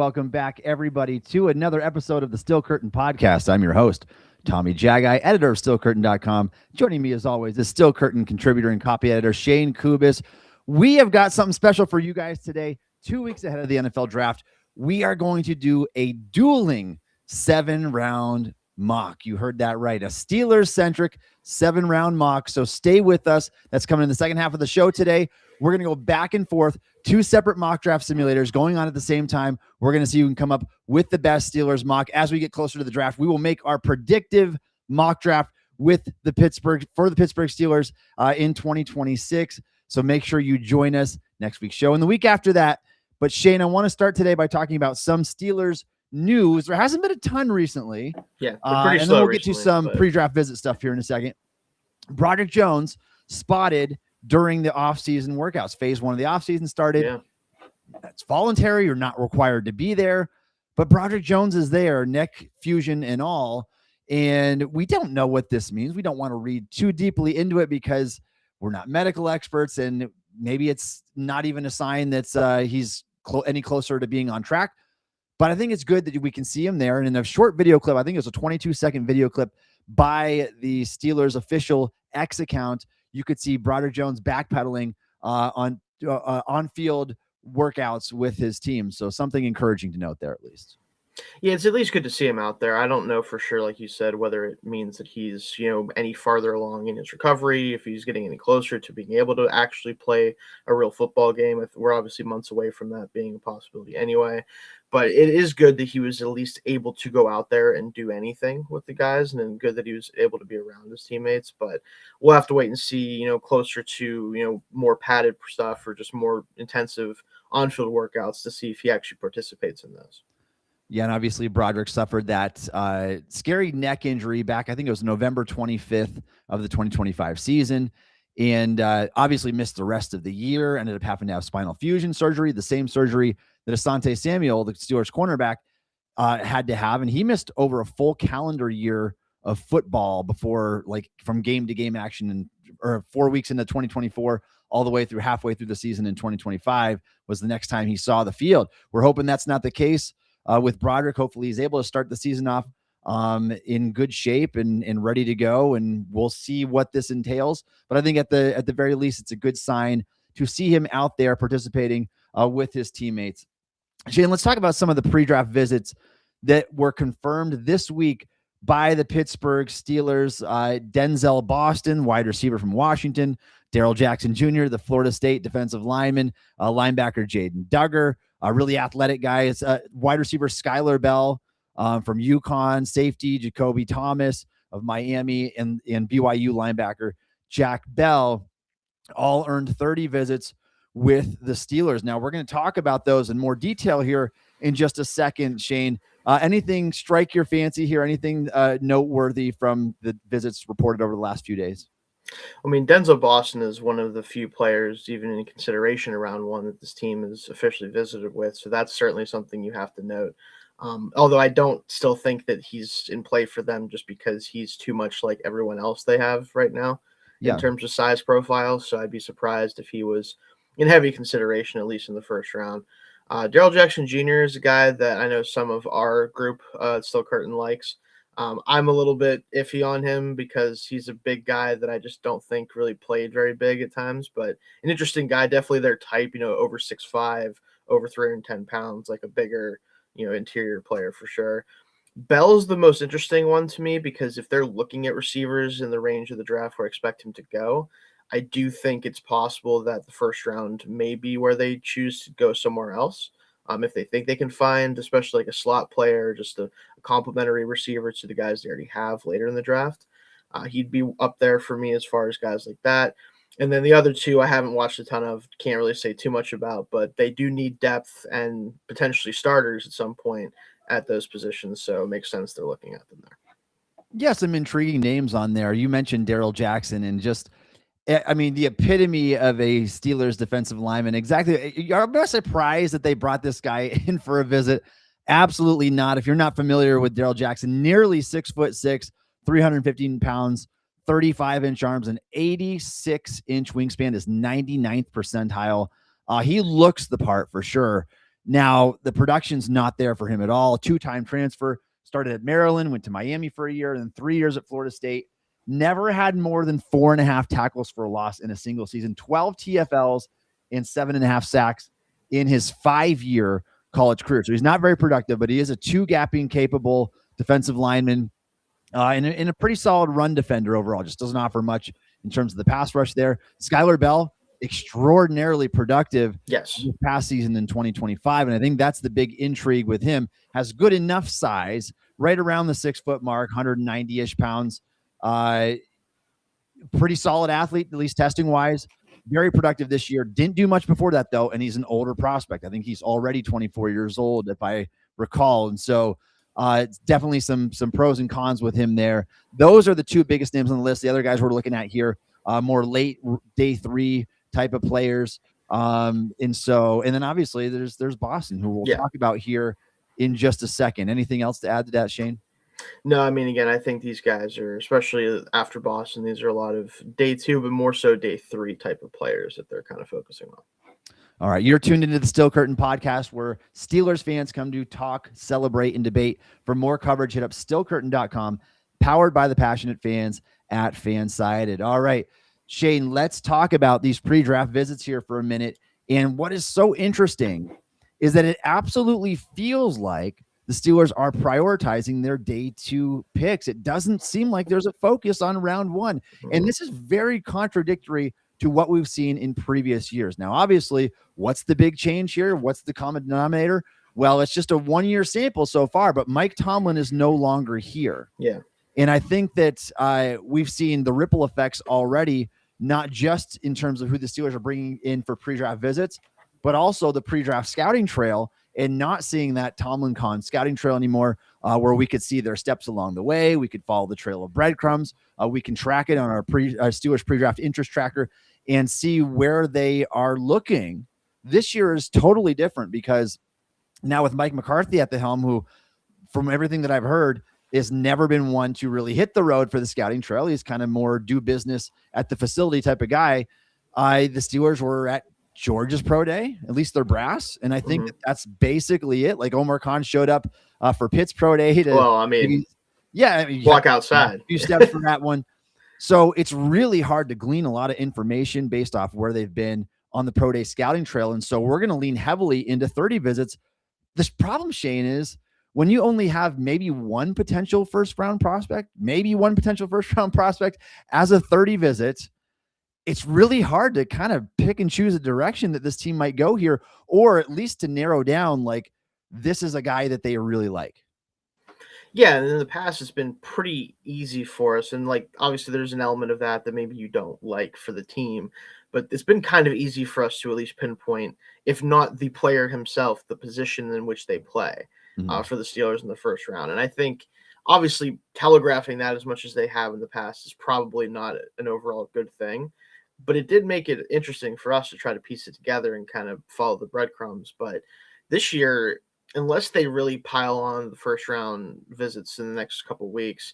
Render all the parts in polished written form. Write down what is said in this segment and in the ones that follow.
welcome back, everybody, to another episode of the Steel Curtain Podcast. I'm your host, Tommy Jaggi, editor of SteelCurtain.com. Joining me, as always, is Steel Curtain contributor and copy editor Shayne Kubas. We have got something special for you guys today. 2 weeks ahead of the NFL draft, we are going to do a dueling 7-round mock. You heard that right. A Steelers-centric 7-round mock. So stay with us. That's coming in the second half of the show today. We're going to go back and forth, 2 separate mock draft simulators going on at the same time. We're going to see who can come up with the best Steelers mock. As we get closer to the draft, we will make our predictive mock draft with the Pittsburgh Steelers in 2026. So make sure you join us next week's show and the week after that. But Shayne, I want to start today by talking about some Steelers news. There hasn't been a ton recently. Yeah, and then we'll get to some pre-draft visit stuff here in a second. Broderick Jones spotted during the offseason workouts. Phase 1 of the offseason started. Yeah. That's voluntary. You're not required to be there. But Broderick Jones is there, neck fusion and all. And we don't know what this means. We don't want to read too deeply into it because we're not medical experts. And maybe it's not even a sign that he's any closer to being on track. But I think it's good that we can see him there. And in a short video clip, I think it was a 22-second video clip by the Steelers official X account, you could see Broderick Jones backpedaling on-field workouts with his team. So something encouraging to note there, at least. Yeah, it's at least good to see him out there. I don't know for sure, like you said, whether it means that he's, any farther along in his recovery, if he's getting any closer to being able to actually play a real football game. We're obviously months away from that being a possibility anyway. But it is good that he was at least able to go out there and do anything with the guys, and then good that he was able to be around his teammates. But we'll have to wait and see, closer to, more padded stuff or just more intensive on-field workouts to see if he actually participates in those. Yeah, and obviously Broderick suffered that scary neck injury back, I think it was November 25th of the 2025 season, and obviously missed the rest of the year, ended up having to have spinal fusion surgery, the same surgery that Asante Samuel, the Steelers cornerback, had to have, and he missed over a full calendar year of football before, like, from game to game action, or 4 weeks into 2024 all the way through halfway through the season in 2025 was the next time he saw the field. We're hoping that's not the case with Broderick. Hopefully he's able to start the season off in good shape and ready to go, and we'll see what this entails. But I think at the very least, it's a good sign to see him out there participating with his teammates. Shayne, let's talk about some of the pre-draft visits that were confirmed this week by the Pittsburgh Steelers. Denzel Boston, wide receiver from Washington; Darrell Jackson Jr., the Florida State defensive lineman; linebacker Jaden Duggar, a really athletic guy. It's wide receiver Skylar Bell from UConn; safety Jacoby Thomas of Miami; and BYU linebacker Jack Bell. All earned 30 visits with the Steelers. Now, we're going to talk about those in more detail here in just a second, Shayne. Anything strike your fancy here? Anything noteworthy from the visits reported over the last few days? I mean, Denzel Boston is one of the few players, even in consideration around one, that this team is officially visited with. So that's certainly something you have to note. Although I don't still think that he's in play for them just because he's too much like everyone else they have right now in terms of size profile. So I'd be surprised if he was in heavy consideration, at least in the first round. Darrell Jackson Jr. is a guy that I know some of our group, Steel Curtain, likes. I'm a little bit iffy on him because he's a big guy that I just don't think really played very big at times, but an interesting guy, definitely their type, over 6'5", over 310 pounds, like a bigger, interior player for sure. Bell's the most interesting one to me because if they're looking at receivers in the range of the draft where I expect him to go, I do think it's possible that the first round may be where they choose to go somewhere else. If they think they can find, especially like a slot player, just a complementary receiver to the guys they already have later in the draft, he'd be up there for me as far as guys like that. And then the other two I haven't watched a ton of, can't really say too much about, but they do need depth and potentially starters at some point at those positions. So it makes sense they're looking at them there. Yeah, some intriguing names on there. You mentioned Darrell Jackson, and just, I mean, the epitome of a Steelers defensive lineman. Exactly. Are you surprised that they brought this guy in for a visit? Absolutely not. If you're not familiar with Darrell Jackson, nearly 6'6", 315 pounds, 35-inch arms, and 86-inch wingspan, is 99th percentile. He looks the part for sure. Now, the production's not there for him at all. Two-time transfer, started at Maryland, went to Miami for a year, and then 3 years at Florida State. Never had more than 4.5 tackles for a loss in a single season, 12 TFLs and 7.5 sacks in his 5-year college career. So he's not very productive, but he is a two-gapping capable defensive lineman and a pretty solid run defender overall. Just doesn't offer much in terms of the pass rush there. Skylar Bell, extraordinarily productive Yes. this past season in 2025. And I think that's the big intrigue with him. Has good enough size, right around the 6 foot mark, 190-ish pounds. Pretty solid athlete, at least testing wise. Very productive this year. Didn't do much before that, though, and he's an older prospect. I think he's already 24 years old, if I recall. And so it's definitely some pros and cons with him there. Those are the two biggest names on the list. The other guys we're looking at here, more late day 3 type of players. And then obviously there's Boston, who we'll talk about here in just a second. Anything else to add to that, Shane? No, I mean, again, I think these guys are, especially after Boston, these are a lot of day 2, but more so day 3 type of players that they're kind of focusing on. All right, you're tuned into the Steel Curtain podcast, where Steelers fans come to talk, celebrate, and debate. For more coverage, hit up steelcurtain.com, powered by the passionate fans at Fansided. All right, Shane, let's talk about these pre-draft visits here for a minute. And what is so interesting is that it absolutely feels like the Steelers are prioritizing their day 2 picks. It doesn't seem like there's a focus on round 1. And this is very contradictory to what we've seen in previous years. Now, obviously, what's the big change here? What's the common denominator? Well, it's just a 1-year sample so far, but Mike Tomlin is no longer here. Yeah. And I think that we've seen the ripple effects already, not just in terms of who the Steelers are bringing in for pre-draft visits, but also the pre-draft scouting trail, and not seeing that Tomlin Con scouting trail anymore, where we could see their steps along the way. We could follow the trail of breadcrumbs. We can track it on our Steelers pre-draft interest tracker and see where they are looking. This year is totally different, because now with Mike McCarthy at the helm, who, from everything that I've heard, has never been one to really hit the road for the scouting trail. He's kind of more do business at the facility type of guy. The Steelers were at Georgia's pro day, at least their brass. And I think that's basically it. Like Omar Khan showed up for Pitt's pro day. Walk outside. A few steps from that one. So it's really hard to glean a lot of information based off where they've been on the pro day scouting trail. And so we're going to lean heavily into 30 visits. This problem, Shane, is when you only have maybe one potential first round prospect as a 30 visit, it's really hard to kind of pick and choose a direction that this team might go here, or at least to narrow down, like, this is a guy that they really like. Yeah, and in the past, it's been pretty easy for us. And, like, obviously there's an element of that maybe you don't like for the team. But it's been kind of easy for us to at least pinpoint, if not the player himself, the position in which they play for the Steelers in the first round. And I think, obviously, telegraphing that as much as they have in the past is probably not an overall good thing. But it did make it interesting for us to try to piece it together and kind of follow the breadcrumbs. But this year, unless they really pile on the first round visits in the next couple of weeks,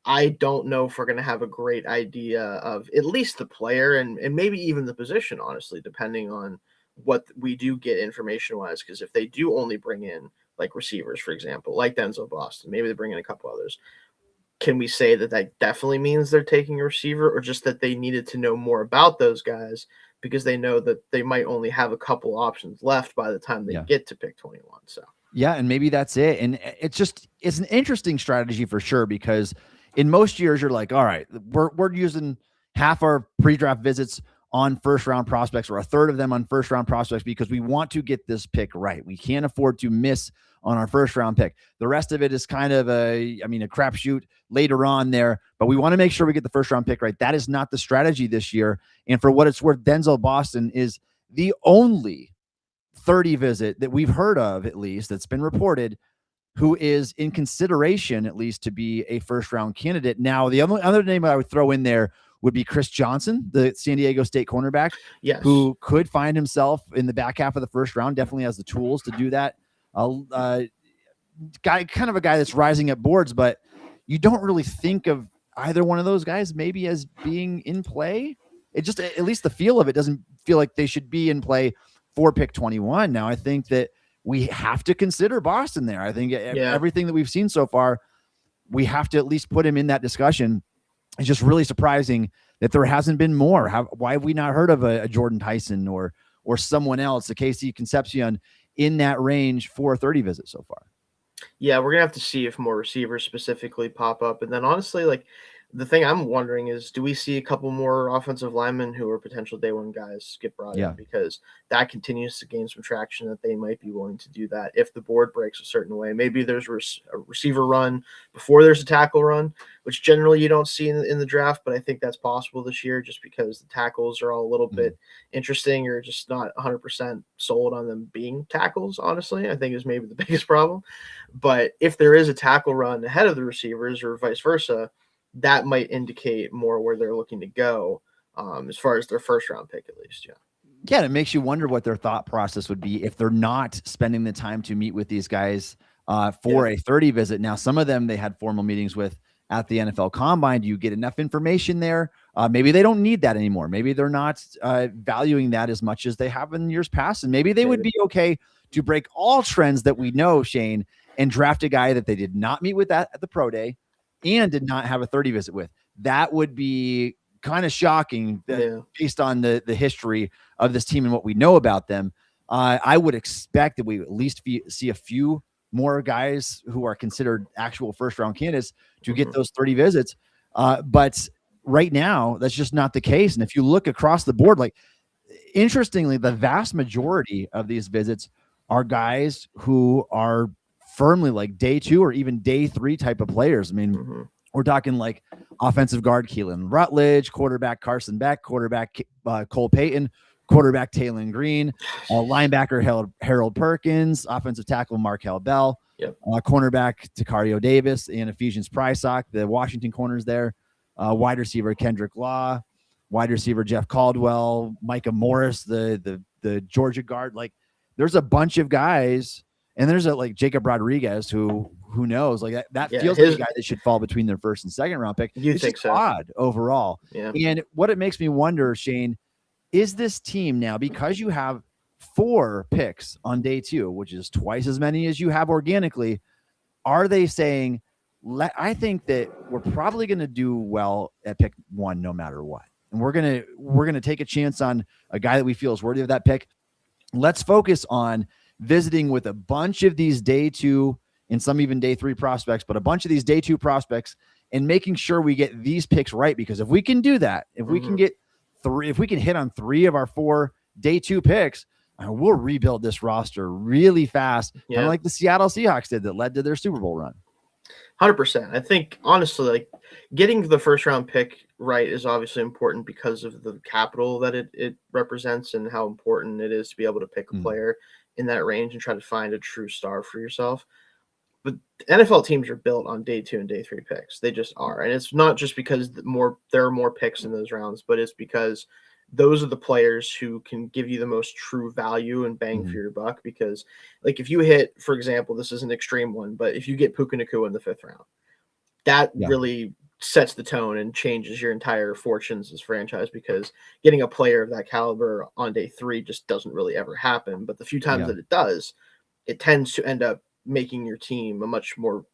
I don't know if we're going to have a great idea of at least the player and maybe even the position, honestly, depending on what we do get information-wise. Because if they do only bring in, like, receivers, for example, like Denzel Boston, maybe they bring in a couple others, can we say that definitely means they're taking a receiver, or just that they needed to know more about those guys because they know that they might only have a couple options left by the time they get to pick 21? So yeah, and maybe that's it. And it's an interesting strategy for sure, because in most years you're like, all right, we're using half our pre-draft visits on first round prospects, or a third of them on first round prospects, because we want to get this pick right. We can't afford to miss on our first round pick. The rest of it is kind of a crapshoot later on there, but we want to make sure we get the first round pick right. That is not the strategy this year. And for what it's worth, Denzel Boston is the only 30 visit that we've heard of, at least that's been reported, who is in consideration at least to be a first round candidate. Now, the other name I would throw in there would be Chris Johnson, the San Diego State cornerback, who could find himself in the back half of the first round. Definitely has the tools to do that. A guy that's rising up boards, but you don't really think of either one of those guys maybe as being in play. It just, at least the feel of it doesn't feel like they should be in play for pick 21. Now, I think that we have to consider Boston there. I think Yeah. everything that we've seen so far, we have to at least put him in that discussion. It's just really surprising that there hasn't been more. Why have we not heard of a Jordan Tyson or someone else, a Casey Concepcion in that range for a 30 visit so far? Yeah, we're gonna have to see if more receivers specifically pop up. And then honestly, like the thing I'm wondering is, do we see a couple more offensive linemen who are potential day one guys get brought Yeah. in? Because that continues to gain some traction that they might be willing to do that if the board breaks a certain way. Maybe there's a receiver run before there's a tackle run, which generally you don't see in the draft, but I think that's possible this year just because the tackles are all a little bit interesting, or just not 100% sold on them being tackles, honestly, I think is maybe the biggest problem. But if there is a tackle run ahead of the receivers or vice versa, that might indicate more where they're looking to go as far as their first round pick, at least. Yeah. Yeah. It makes you wonder what their thought process would be if they're not spending the time to meet with these guys for a 30 visit. Now, some of them they had formal meetings with at the NFL Combine. Do you get enough information there? Maybe they don't need that anymore. Maybe they're not valuing that as much as they have in years past. And maybe they would be okay to break all trends that we know, Shayne, and draft a guy that they did not meet with at the pro day and did not have a 30 visit with. That would be kind of shocking based on the history of this team and what we know about them. I would expect that we at least see a few more guys who are considered actual first round candidates to get those 30 visits. But right now, that's just not the case. And if you look across the board, like interestingly, the vast majority of these visits are guys who are firmly like day 2 or even day 3 type of players. I mean, we're talking like offensive guard Keelan Rutledge, quarterback Carson Beck, quarterback Cole Payton, quarterback Taylon Green, linebacker Harold Perkins, offensive tackle Markel Bell, cornerback Takario Davis, and Ephesians Prysock, the Washington corners there, wide receiver Kendrick Law, wide receiver Jeff Caldwell, Micah Morris, the Georgia guard. Like there's a bunch of guys. And there's like Jacob Rodriguez, who knows, like that feels like a guy that should fall between their first and second round pick. You think so? Odd overall. Yeah. And what it makes me wonder, Shayne, is this team now, because you have 4 picks on day 2, which is twice as many as you have organically, are they saying, I think that we're probably going to do well at pick 1 no matter what, and we're gonna take a chance on a guy that we feel is worthy of that pick. Let's focus on visiting with a bunch of these day 2 and some even day 3 prospects, but a bunch of these day 2 prospects, and making sure we get these picks right. Because if we can do that, if we can get 3, if we can hit on 3 of our 4 day 2 picks, we'll rebuild this roster really fast. Kind of like the Seattle Seahawks did that led to their Super Bowl run. 100%. I think honestly, like getting the first round pick right is obviously important because of the capital that it represents and how important it is to be able to pick a player in that range and try to find a true star for yourself. But NFL teams are built on day 2 and day 3 picks. They just are. And it's not just because there are more picks in those rounds, but it's because those are the players who can give you the most true value and bang for your buck. Because like if you hit, for example, this is an extreme one, but if you get Puka Nacua in the 5th round, that really sets the tone and changes your entire fortunes as franchise, because getting a player of that caliber on day 3 just doesn't really ever happen. But the few times that it does, it tends to end up making your team much more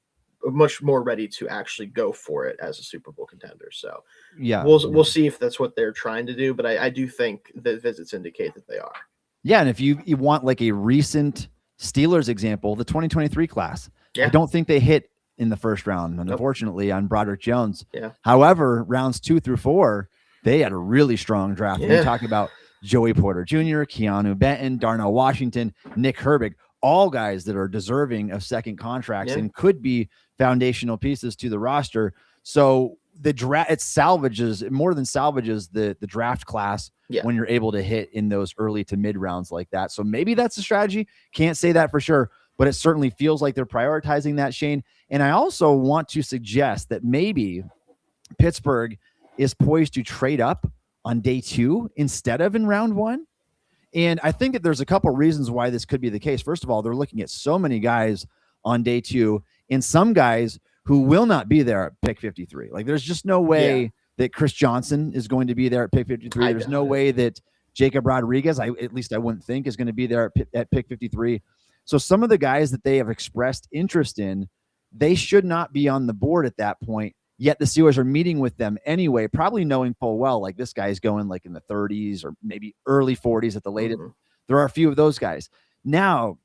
ready to actually go for it as a Super Bowl contender. So we'll see if that's what they're trying to do, but I do think that visits indicate that they are. Yeah. And if you want like a recent Steelers example, the 2023 class, I don't think they hit in the first round, unfortunately, on Broderick Jones. However, rounds 2 through 4, they had a really strong draft. We talk about Joey Porter Jr., Keanu Benton, Darnell Washington, Nick Herbig, all guys that are deserving of second contracts and could be foundational pieces to the roster. So the draft, it more than salvages the draft class when you're able to hit in those early to mid rounds like that. So maybe that's a strategy. Can't say that for sure, but it certainly feels like they're prioritizing that, Shayne. And I also want to suggest that maybe Pittsburgh is poised to trade up on day 2 instead of in round 1. And I think that there's a couple reasons why this could be the case. First of all, they're looking at so many guys on day 2 and some guys who will not be there at pick 53. Like there's just no way that Chris Johnson is going to be there at pick 53. There's no way that Jacob Rodriguez, at least I wouldn't think, is going to be there at pick 53. So some of the guys that they have expressed interest in, they should not be on the board at that point. Yet the Steelers are meeting with them anyway, probably knowing full well, like this guy's going like in the 30s or maybe early 40s at the latest. There are a few of those guys. Now,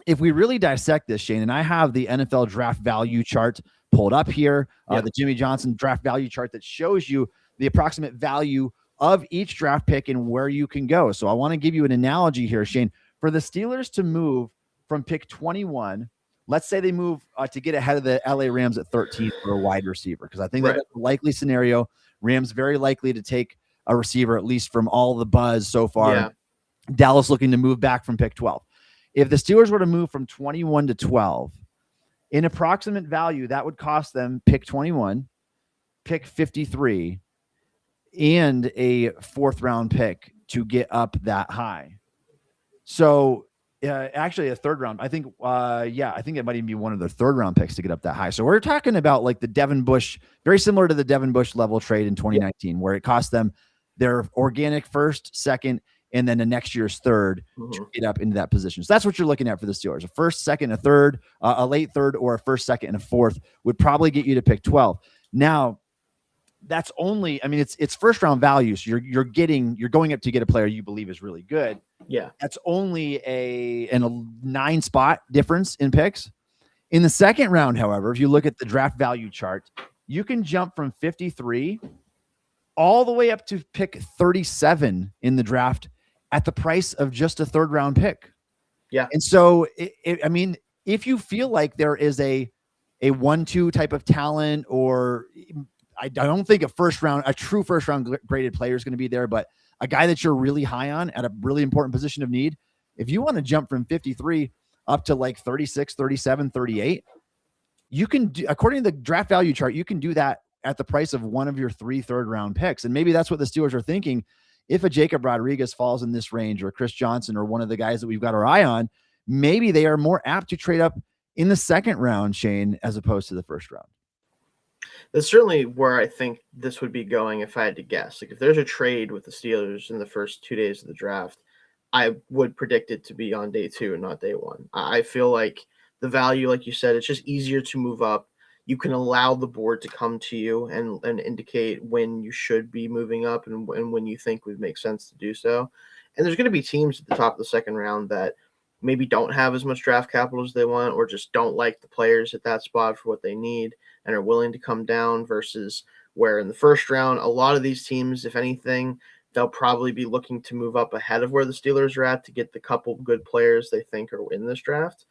if we really dissect this, Shane, and I have the NFL draft value chart pulled up here, the Jimmy Johnson draft value chart that shows you the approximate value of each draft pick and where you can go. So I want to give you an analogy here, Shane. For the Steelers to move from pick 21, let's say they move to get ahead of the LA Rams at 13 for a wide receiver, because I think that's a likely scenario. Rams very likely to take a receiver, at least from all the buzz so far. Yeah. Dallas looking to move back from pick 12. If the Steelers were to move from 21 to 12, in approximate value, that would cost them pick 21, pick 53, and a 4th round pick to get up that high. So actually a 3rd round, I think, I think it might even be one of the 3rd round picks to get up that high. So we're talking about like the Devin Bush, very similar to the Devin Bush level trade in 2019, where it cost them their organic 1st, 2nd, and then the next year's 3rd to get up into that position. So that's what you're looking at for the Steelers. A 1st, 2nd, a 3rd, a late 3rd, or a 1st, 2nd, and a 4th would probably get you to pick 12. Now, that's only, I mean, it's 1st round value. So you're going up to get a player you believe is really good. Yeah. That's only a 9 spot difference in picks. In the 2nd round, however, if you look at the draft value chart, you can jump from 53 all the way up to pick 37 in the draft at the price of just a 3rd round pick. Yeah. And so, I mean, if you feel like there is a 1-2 type of talent, or I don't think a true 1st round graded player is going to be there, but a guy that you're really high on at a really important position of need, if you want to jump from 53 up to like 36, 37, 38, you can do, according to the draft value chart, you can do that at the price of one of your 3 3rd round picks. And maybe that's what the Steelers are thinking. If a Jacob Rodriguez falls in this range, or Chris Johnson, or one of the guys that we've got our eye on, maybe they are more apt to trade up in the 2nd round, Shane, as opposed to the 1st round. That's certainly where I think this would be going if I had to guess. Like if there's a trade with the Steelers in the first 2 days of the draft, I would predict it to be on day 2 and not day 1. I feel like the value, like you said, it's just easier to move up. You can allow the board to come to you and indicate when you should be moving up and when you think would make sense to do so. And there's going to be teams at the top of the 2nd round that maybe don't have as much draft capital as they want, or just don't like the players at that spot for what they need and are willing to come down, versus where in the 1st round, a lot of these teams, if anything, they'll probably be looking to move up ahead of where the Steelers are at to get the couple good players they think are in this draft.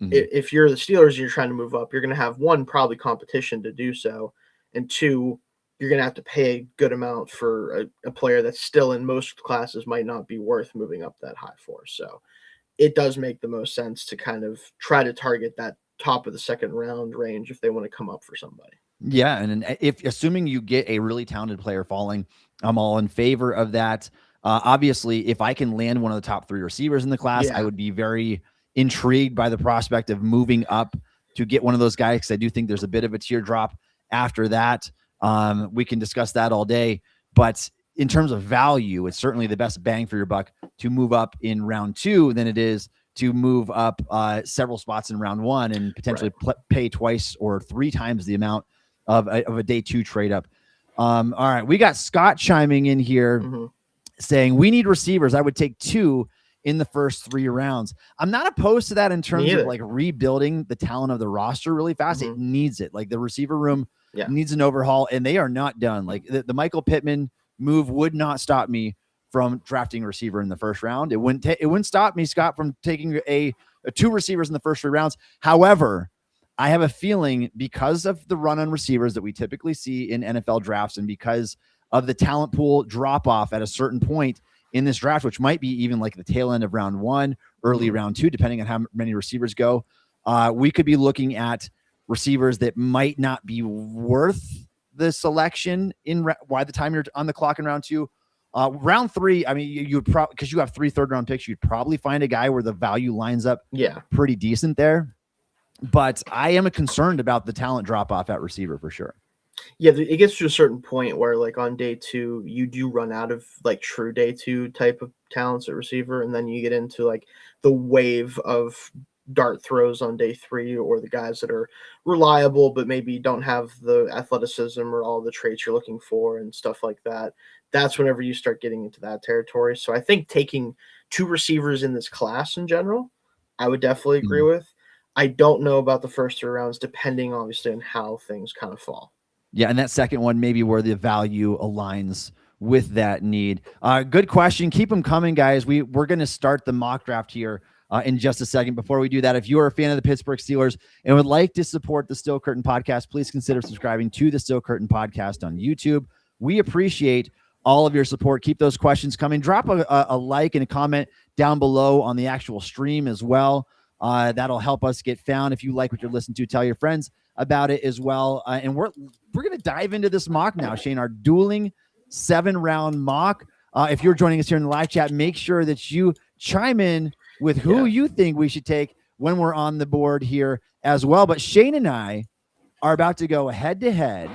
If you're the Steelers, you're trying to move up, you're going to have 1, probably competition to do so, and 2, you're going to have to pay a good amount for a player that still in most classes might not be worth moving up that high for. So it does make the most sense to kind of try to target that top of the 2nd round range if they want to come up for somebody. Yeah, and if assuming you get a really talented player falling, I'm all in favor of that. Obviously, if I can land one of the top 3 receivers in the class, I would be very intrigued by the prospect of moving up to get one of those guys, because I do think there's a bit of a teardrop after that. We can discuss that all day, but in terms of value, it's certainly the best bang for your buck to move up in round 2 than it is to move up several spots in round 1 and potentially pay twice or 3 times the amount of a day 2 trade up. All right, we got Scott chiming in here saying we need receivers. I would take 2 in the first 3 rounds. I'm not opposed to that in terms of like rebuilding the talent of the roster really fast. It needs it. Like the receiver room needs an overhaul, and they are not done. Like the Michael Pittman move would not stop me from drafting a receiver in the 1st round. It wouldn't stop me, Scott, from taking a 2 receivers in the first 3 rounds. However, I have a feeling, because of the run on receivers that we typically see in NFL drafts, and because of the talent pool drop off at a certain point in this draft, which might be even like the tail end of round 1, early round 2, depending on how many receivers go, we could be looking at receivers that might not be worth the selection by the time you're on the clock in round 2. Round 3, I mean, you would probably, because you have 3 third-round picks, you'd probably find a guy where the value lines up pretty decent there. But I am concerned about the talent drop-off at receiver for sure. Yeah, it gets to a certain point where, like, on day 2, you do run out of, like, true day 2 type of talents at receiver, and then you get into, like, the wave of dart throws on day 3, or the guys that are reliable but maybe don't have the athleticism or all the traits you're looking for and stuff like that. That's whenever you start getting into that territory. So I think taking 2 receivers in this class in general, I would definitely agree Mhm. with. I don't know about the first 3 rounds, depending obviously on how things kind of fall. Yeah, and that second one maybe where the value aligns with that need. Good question. Keep them coming, guys. We're going to start the mock draft here in just a second. Before we do that, if you are a fan of the Pittsburgh Steelers and would like to support the Still Curtain podcast, please consider subscribing to the Still Curtain podcast on YouTube. We appreciate all of your support. Keep those questions coming. Drop a like and a comment down below on the actual stream as well. That'll help us get found. If you like what you're listening to, tell your friends about it as well. And we're going to dive into this mock now, Shayne, our dueling 7-round mock. If you're joining us here in the live chat, make sure that you chime in with who you think we should take when we're on the board here as well. But Shayne and I are about to go head to head.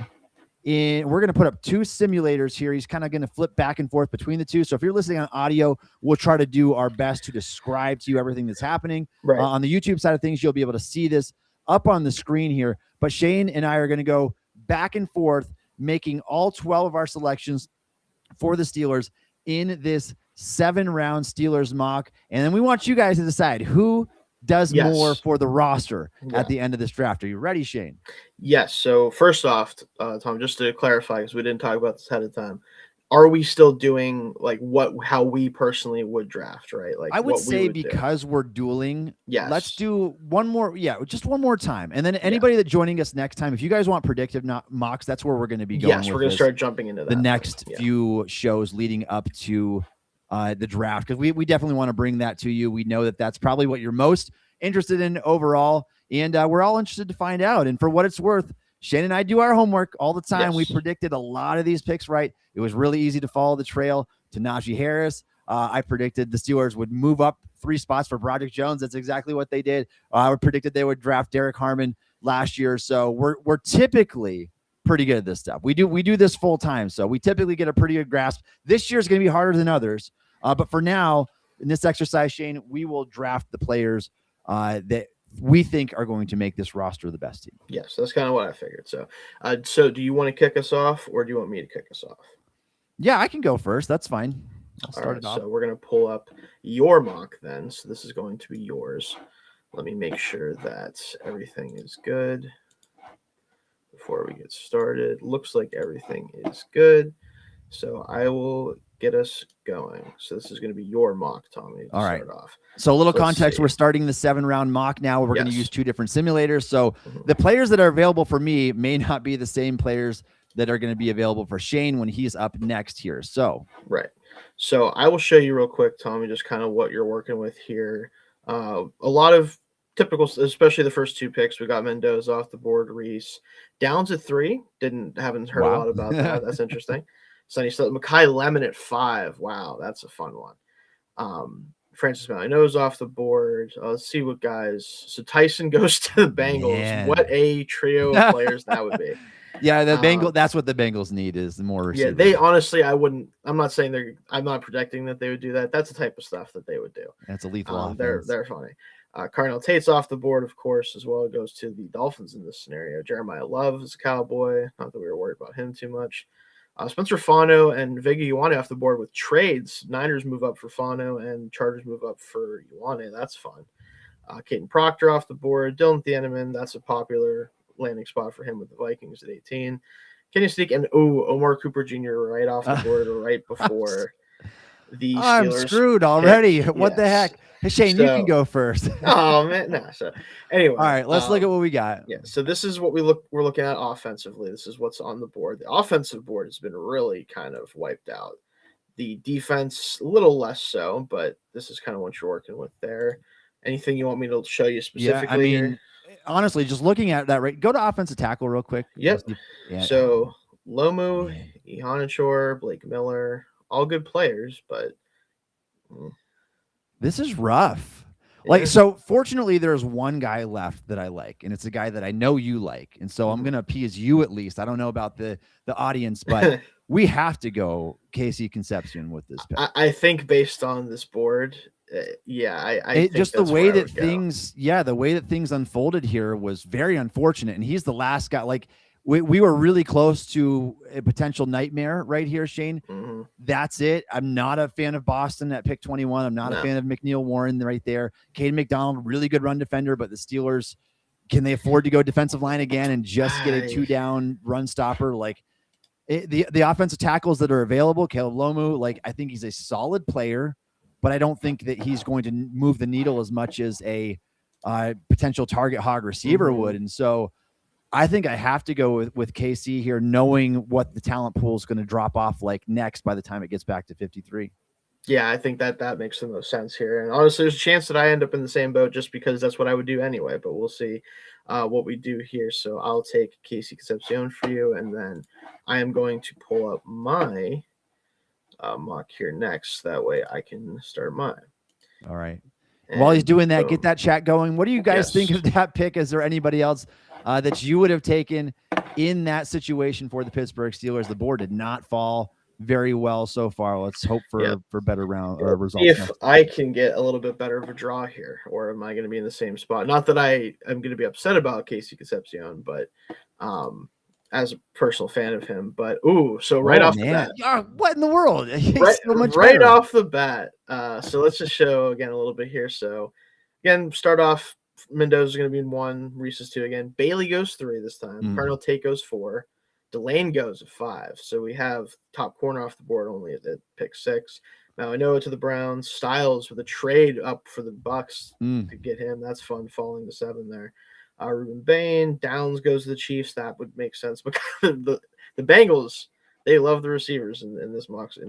And we're going to put up 2 simulators here. He's kind of going to flip back and forth between the 2. So if you're listening on audio, we'll try to do our best to describe to you everything that's happening. Right. On the YouTube side of things, you'll be able to see this up on the screen here. But Shayne and I are going to go back and forth, making all 12 of our selections for the Steelers in this 7-round Steelers mock. And then we want you guys to decide who does more for the roster at the end of this draft. Are you ready, Shayne? Yes. So first off, Tom, just to clarify, because we didn't talk about this ahead of time, are we still doing like how we personally would draft, right? Like I would what say we would because we're dueling, yes, let's do one more. Yeah, just one more time. And then anybody that joining us next time, if you guys want predictive mocks, that's where we're going to be going. Yes, we're going to start jumping into that the next few shows leading up to the draft, because we definitely want to bring that to you. We know that that's probably what you're most interested in overall, and we're all interested to find out. And for what it's worth, Shayne and I do our homework all the time. We predicted a lot of these picks right. It was really easy to follow the trail to Najee Harris. I predicted the Steelers would move up 3 spots for Broderick Jones. That's exactly what they did. I predicted they would draft Derek Harmon last year. So we're typically pretty good at this stuff. We do this full time. So we typically get a pretty good grasp. This year is going to be harder than others. But for now, in this exercise, Shayne, we will draft the players that we think are going to make this roster the best team. Yes, that's kind of what I figured. So, so do you want to kick us off, or do you want me to kick us off? Yeah, I can go first. That's fine. I'll start it off. So we're going to pull up your mock then. So this is going to be yours. Let me make sure that everything is good before we get started. Looks like everything is good. So I will get us going. So this is going to be your mock, Tommy. All right. Start off. So a little context, we're starting the 7-round mock now. We're going to use 2 different simulators. So the players that are available for me may not be the same players that are going to be available for Shayne when he's up next here. So right. So I will show you real quick, Tommy, just kind of what you're working with here. A lot of typical, especially the first 2 picks. We got Mendoza off the board, Reese. Downs at 3. Haven't heard a lot about that. That's interesting. Sonny Mekhi Lemon at 5. Wow, that's a fun one. Francis Malino's off the board. Let's see what guys. So Tyson goes to the Bengals. Yeah. What a trio of players that would be. Yeah, the Bengals. That's what the Bengals need is the more receivers. Yeah, they honestly, I'm not saying I'm not predicting that they would do that. That's the type of stuff that they would do. That's a lethal offense. They're funny. Cardinal Tate's off the board, of course, as well. It goes to the Dolphins in this scenario. Jeremiah Love is a Cowboy. Not that we were worried about him too much. Spencer Fano and Viggy Ioane off the board with trades. Niners move up for Fano and Chargers move up for Ioane. That's fun. Caden Proctor off the board. Dylan Thieneman, that's a popular landing spot for him with the Vikings at 18. Kenny Sneak and Omar Cooper Jr. right off the board right before the Steelers. I'm screwed already. What the heck? Hey, Shayne, you can go first. Oh man, no. So anyway, all right, let's look at what we got. Yeah, so this is what we're looking at offensively. This is what's on the board. The offensive board has been really kind of wiped out. The defense, a little less so, but this is kind of what you're working with there. Anything you want me to show you specifically? Yeah, I mean, honestly, just looking at that, right? Go to offensive tackle real quick. Yep. Yeah. So Lomu, Ihanachor, Blake Miller, all good players, but this is rough. Like, so fortunately, there's one guy left that I like, and it's a guy that I know you like. And so I'm going to appease you at least. I don't know about the audience, but we have to go Casey Concepcion with this pick. I think based on this board, I think just the that's way where I that would go. the way that things unfolded here was very unfortunate. And he's the last guy. Like, we were really close to a potential nightmare right here, Shayne. That's it. I'm not a fan of Boston at pick 21. I'm not a fan of McNeil Warren right there. Caden McDonald, really good run defender, but the Steelers, can they afford to go defensive line again and just get a 2-down run stopper? Like, the offensive tackles that are available, Caleb Lomu, like, I think he's a solid player, but I don't think that he's going to move the needle as much as a potential target hog receiver would. And so I think I have to go with KC here, knowing what the talent pool is going to drop off like next by the time it gets back to 53. Yeah, I think that makes the most sense here. And honestly, there's a chance that I end up in the same boat just because that's what I would do anyway. But we'll see what we do here. So I'll take Casey Concepcion for you, and then I am going to pull up my mock here next. That way I can start mine. All right. And while he's doing that, get that chat going. What do you guys think of that pick? Is there anybody else that you would have taken in that situation for the Pittsburgh Steelers? The board did not fall very well so far. Let's hope for better round or results. If I can get a little bit better of a draw here, or am I going to be in the same spot? Not that I am going to be upset about Casey Concepcion, but as a personal fan of him. But so right off the bat, what in the world? Right off the bat. So let's just show again a little bit here. So again, start off. Mendoza's going to be in 1, Reese is 2 again. Bailey goes 3 this time. Cardinal Tate goes 4. Delane goes at 5. So we have top corner off the board only at pick 6. Now I know to the Browns. Styles with a trade up for the Bucks to get him. That's fun, falling to 7 there. Ruben Bain. Downs goes to the Chiefs. That would make sense. But the Bengals, they love the receivers in these mocks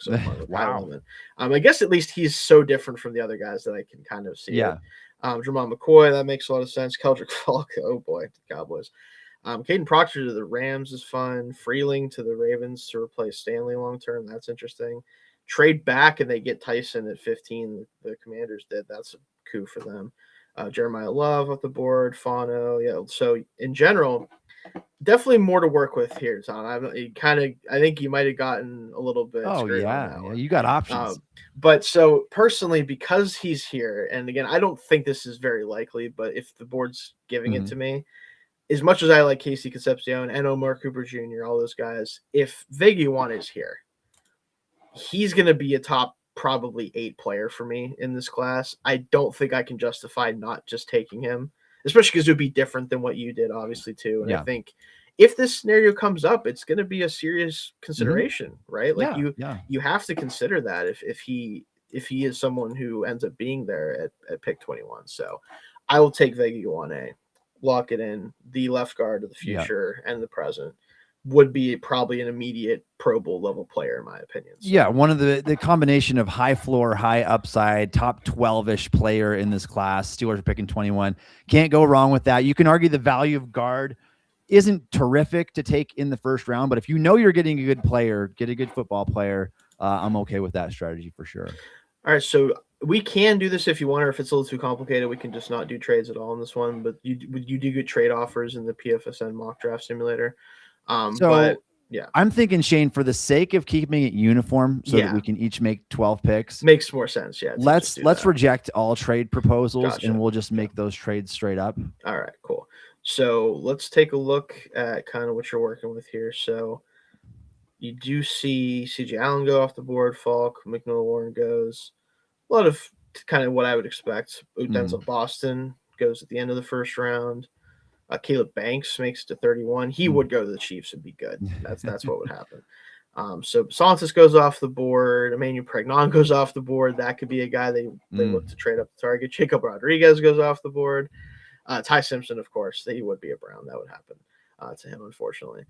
so far. Wow. I guess at least he's so different from the other guys that I can kind of see. Yeah. Jermon McCoy, that makes a lot of sense. Keldrick Falk, oh boy, Cowboys. Caden Proctor to the Rams is fun. Freeling to the Ravens to replace Stanley long term. That's interesting. Trade back and they get Tyson at 15. The Commanders did. That's a coup for them. Jeremiah Love off the board. Fano. Yeah. So in general, definitely more to work with here, Tom. I think you might have gotten a little bit. Oh yeah, you got options. But so personally, because he's here, and again, I don't think this is very likely, but if the board's giving it to me, as much as I like Casey Concepcion and Omar Cooper Jr., all those guys, if Veguijuan is here, he's going to be a top probably 8 player for me in this class. I don't think I can justify not just taking him, especially because it would be different than what you did, obviously, too. And I think if this scenario comes up, it's going to be a serious consideration, right? Like you have to consider that if he is someone who ends up being there at pick 21. So I will take Veguijuan, lock it in. The left guard of the future and the present would be probably an immediate Pro Bowl level player, in my opinion. So. Yeah, one of the combination of high floor, high upside, top 12-ish player in this class. Steelers are picking 21. Can't go wrong with that. You can argue the value of guard isn't terrific to take in the first round, but if you know you're getting a good player, get a good football player, I'm okay with that strategy for sure. All right, so we can do this if you want, or if it's a little too complicated, we can just not do trades at all in this one. But you do get trade offers in the PFSN mock draft simulator. But yeah, I'm thinking, Shayne, for the sake of keeping it uniform, so that we can each make 12 picks, makes more sense. Yeah, let's reject all trade proposals, and we'll just make those trades straight up. All right, cool. So let's take a look at kind of what you're working with here. So you do see CJ Allen go off the board, Falk, McNeil Warren goes. A lot of kind of what I would expect. Denzel Boston goes at the end of the first round. Caleb Banks makes it to 31. He would go to the Chiefs and be good. That's what would happen. So Santos goes off the board. Emmanuel Pregnon goes off the board. That could be a guy they look to trade up the target. Jacob Rodriguez goes off the board. Ty Simpson, of course, he would be a Brown. That would happen to him, unfortunately.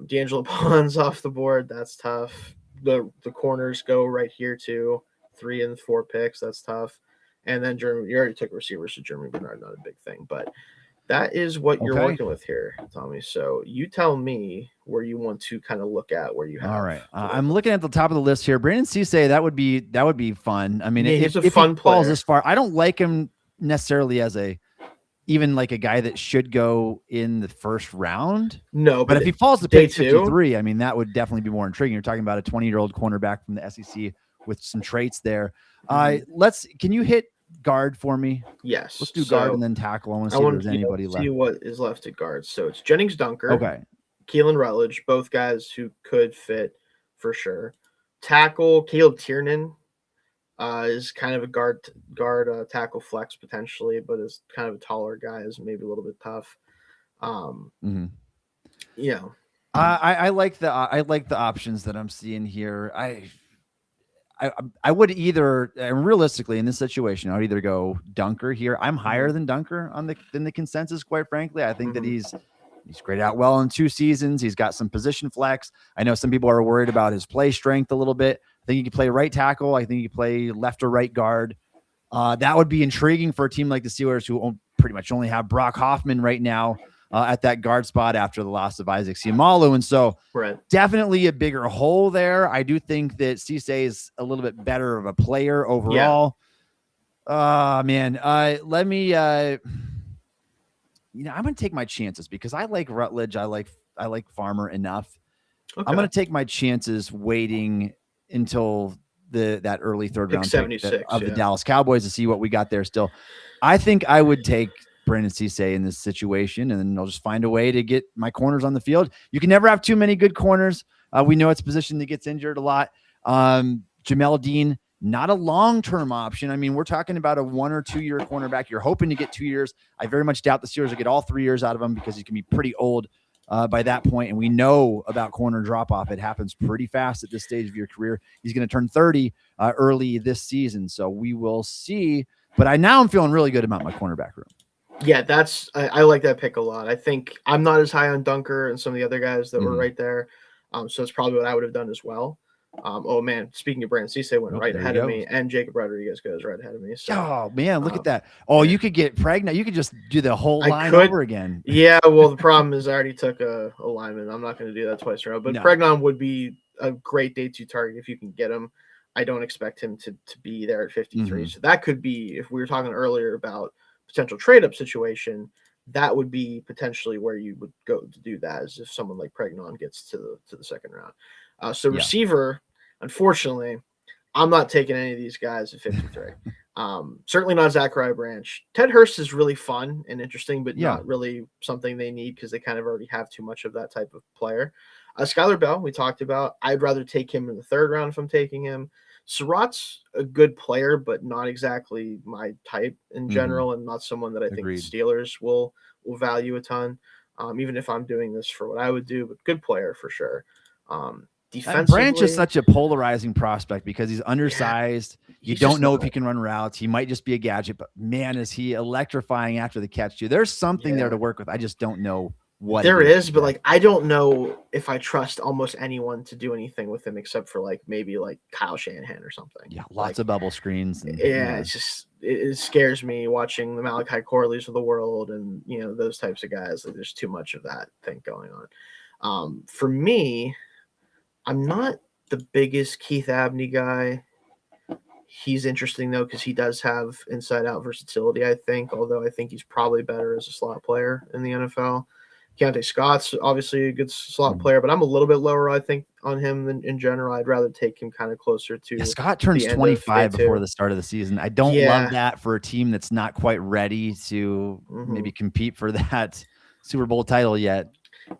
D'Angelo Pons off the board. That's tough. The corners go right here too. 3 and 4 picks. That's tough. And then you already took receivers to Jeremy Bernard. Not a big thing, but that is what you're working with here, Tommy. So you tell me where you want to kind of look at where you have. All right. I'm looking at the top of the list here. Brandon Cisse, that would be fun. I mean, if he falls this far, I don't like him necessarily as even like a guy that should go in the first round. No, but if he falls to day pick 53, I mean, that would definitely be more intriguing. You're talking about a 20-year-old cornerback from the SEC with some traits there. Can you hit guard for me? Yes. Let's do guard and then tackle. I want to see if there's anybody left. See what is left at guard. So it's Jennings Dunker. Okay. Keelan Rutledge, both guys who could fit for sure. Tackle, Caleb Tiernan is kind of a guard tackle flex potentially, but is kind of a taller guy, is maybe a little bit tough. Yeah. I like the options that I'm seeing here. I would either, realistically in this situation, I would either go Dunker here. I'm higher than Dunker than the consensus, quite frankly. I think that he's graded out well in 2 seasons. He's got some position flex. I know some people are worried about his play strength a little bit. I think he can play right tackle. I think he can play left or right guard. That would be intriguing for a team like the Steelers, who pretty much only have Brock Hoffman right now at that guard spot after the loss of Isaac Seumalo. And so definitely a bigger hole there. I do think that Cisse is a little bit better of a player overall. Man, let me, I'm going to take my chances because I like Rutledge. I like Farmer enough. Okay. I'm going to take my chances waiting until that early third round pick of the Dallas Cowboys to see what we got there still. I think I would take Brandon Cisse in this situation, and then I'll just find a way to get my corners on the field. You can never have too many good corners. We know it's a position that gets injured a lot. Jamel Dean, not a long-term option. I mean, we're talking about a 1 or 2 year cornerback. You're hoping to get 2 years. I very much doubt the Steelers will get all 3 years out of him because he can be pretty old by that point. And we know about corner drop-off. It happens pretty fast at this stage of your career. He's going to turn 30 early this season. So we will see. But I'm feeling really good about my cornerback room. Yeah, I like that pick a lot. I think I'm not as high on Dunker and some of the other guys that were right there. So it's probably what I would have done as well. Oh man, speaking of Brandon Cisse, went right ahead of me, and Jacob Rodriguez goes right ahead of me. So, oh man, look at that! Oh, you could get pregnant. You could just do the whole line over again. Yeah, well, the problem is I already took a lineman. I'm not going to do that twice in a row. But Pregnon would be a great day 2 target if you can get him. I don't expect him to be there at 53. So that could be, if we were talking earlier about potential trade-up situation, that would be potentially where you would go to do that, is if someone like Pregnon gets to the second round. Receiver, unfortunately, I'm not taking any of these guys at 53. Certainly not Zachariah Branch. Ted Hurst is really fun and interesting, but not really something they need because they kind of already have too much of that type of player. Skylar Bell, we talked about. I'd rather take him in the 3rd round if I'm taking him. Surratt's a good player, but not exactly my type in general, and not someone that I think the Steelers will value a ton, even if I'm doing this for what I would do, but good player for sure. Defensively, Branch is such a polarizing prospect because he's undersized. You don't know if he can run routes. He might just be a gadget, but man, is he electrifying after the catch too. There's something there to work with. I just don't know what there is, but like I don't know if I trust almost anyone to do anything with him except for maybe Kyle Shanahan or something. Yeah, lots of bubble screens. And, it's just it scares me watching the Malachi Corleys of the world and those types of guys. There's too much of that thing going on. For me, I'm not the biggest Keith Abney guy. He's interesting though because he does have inside-out versatility. I think, although I think he's probably better as a slot player in the NFL. Keontae Scott's obviously a good slot player, but I'm a little bit lower, I think, on him than in general. I'd rather take him kind of closer to. Yeah, Scott turns 25 before the start of the season. I don't love that for a team that's not quite ready to maybe compete for that Super Bowl title yet.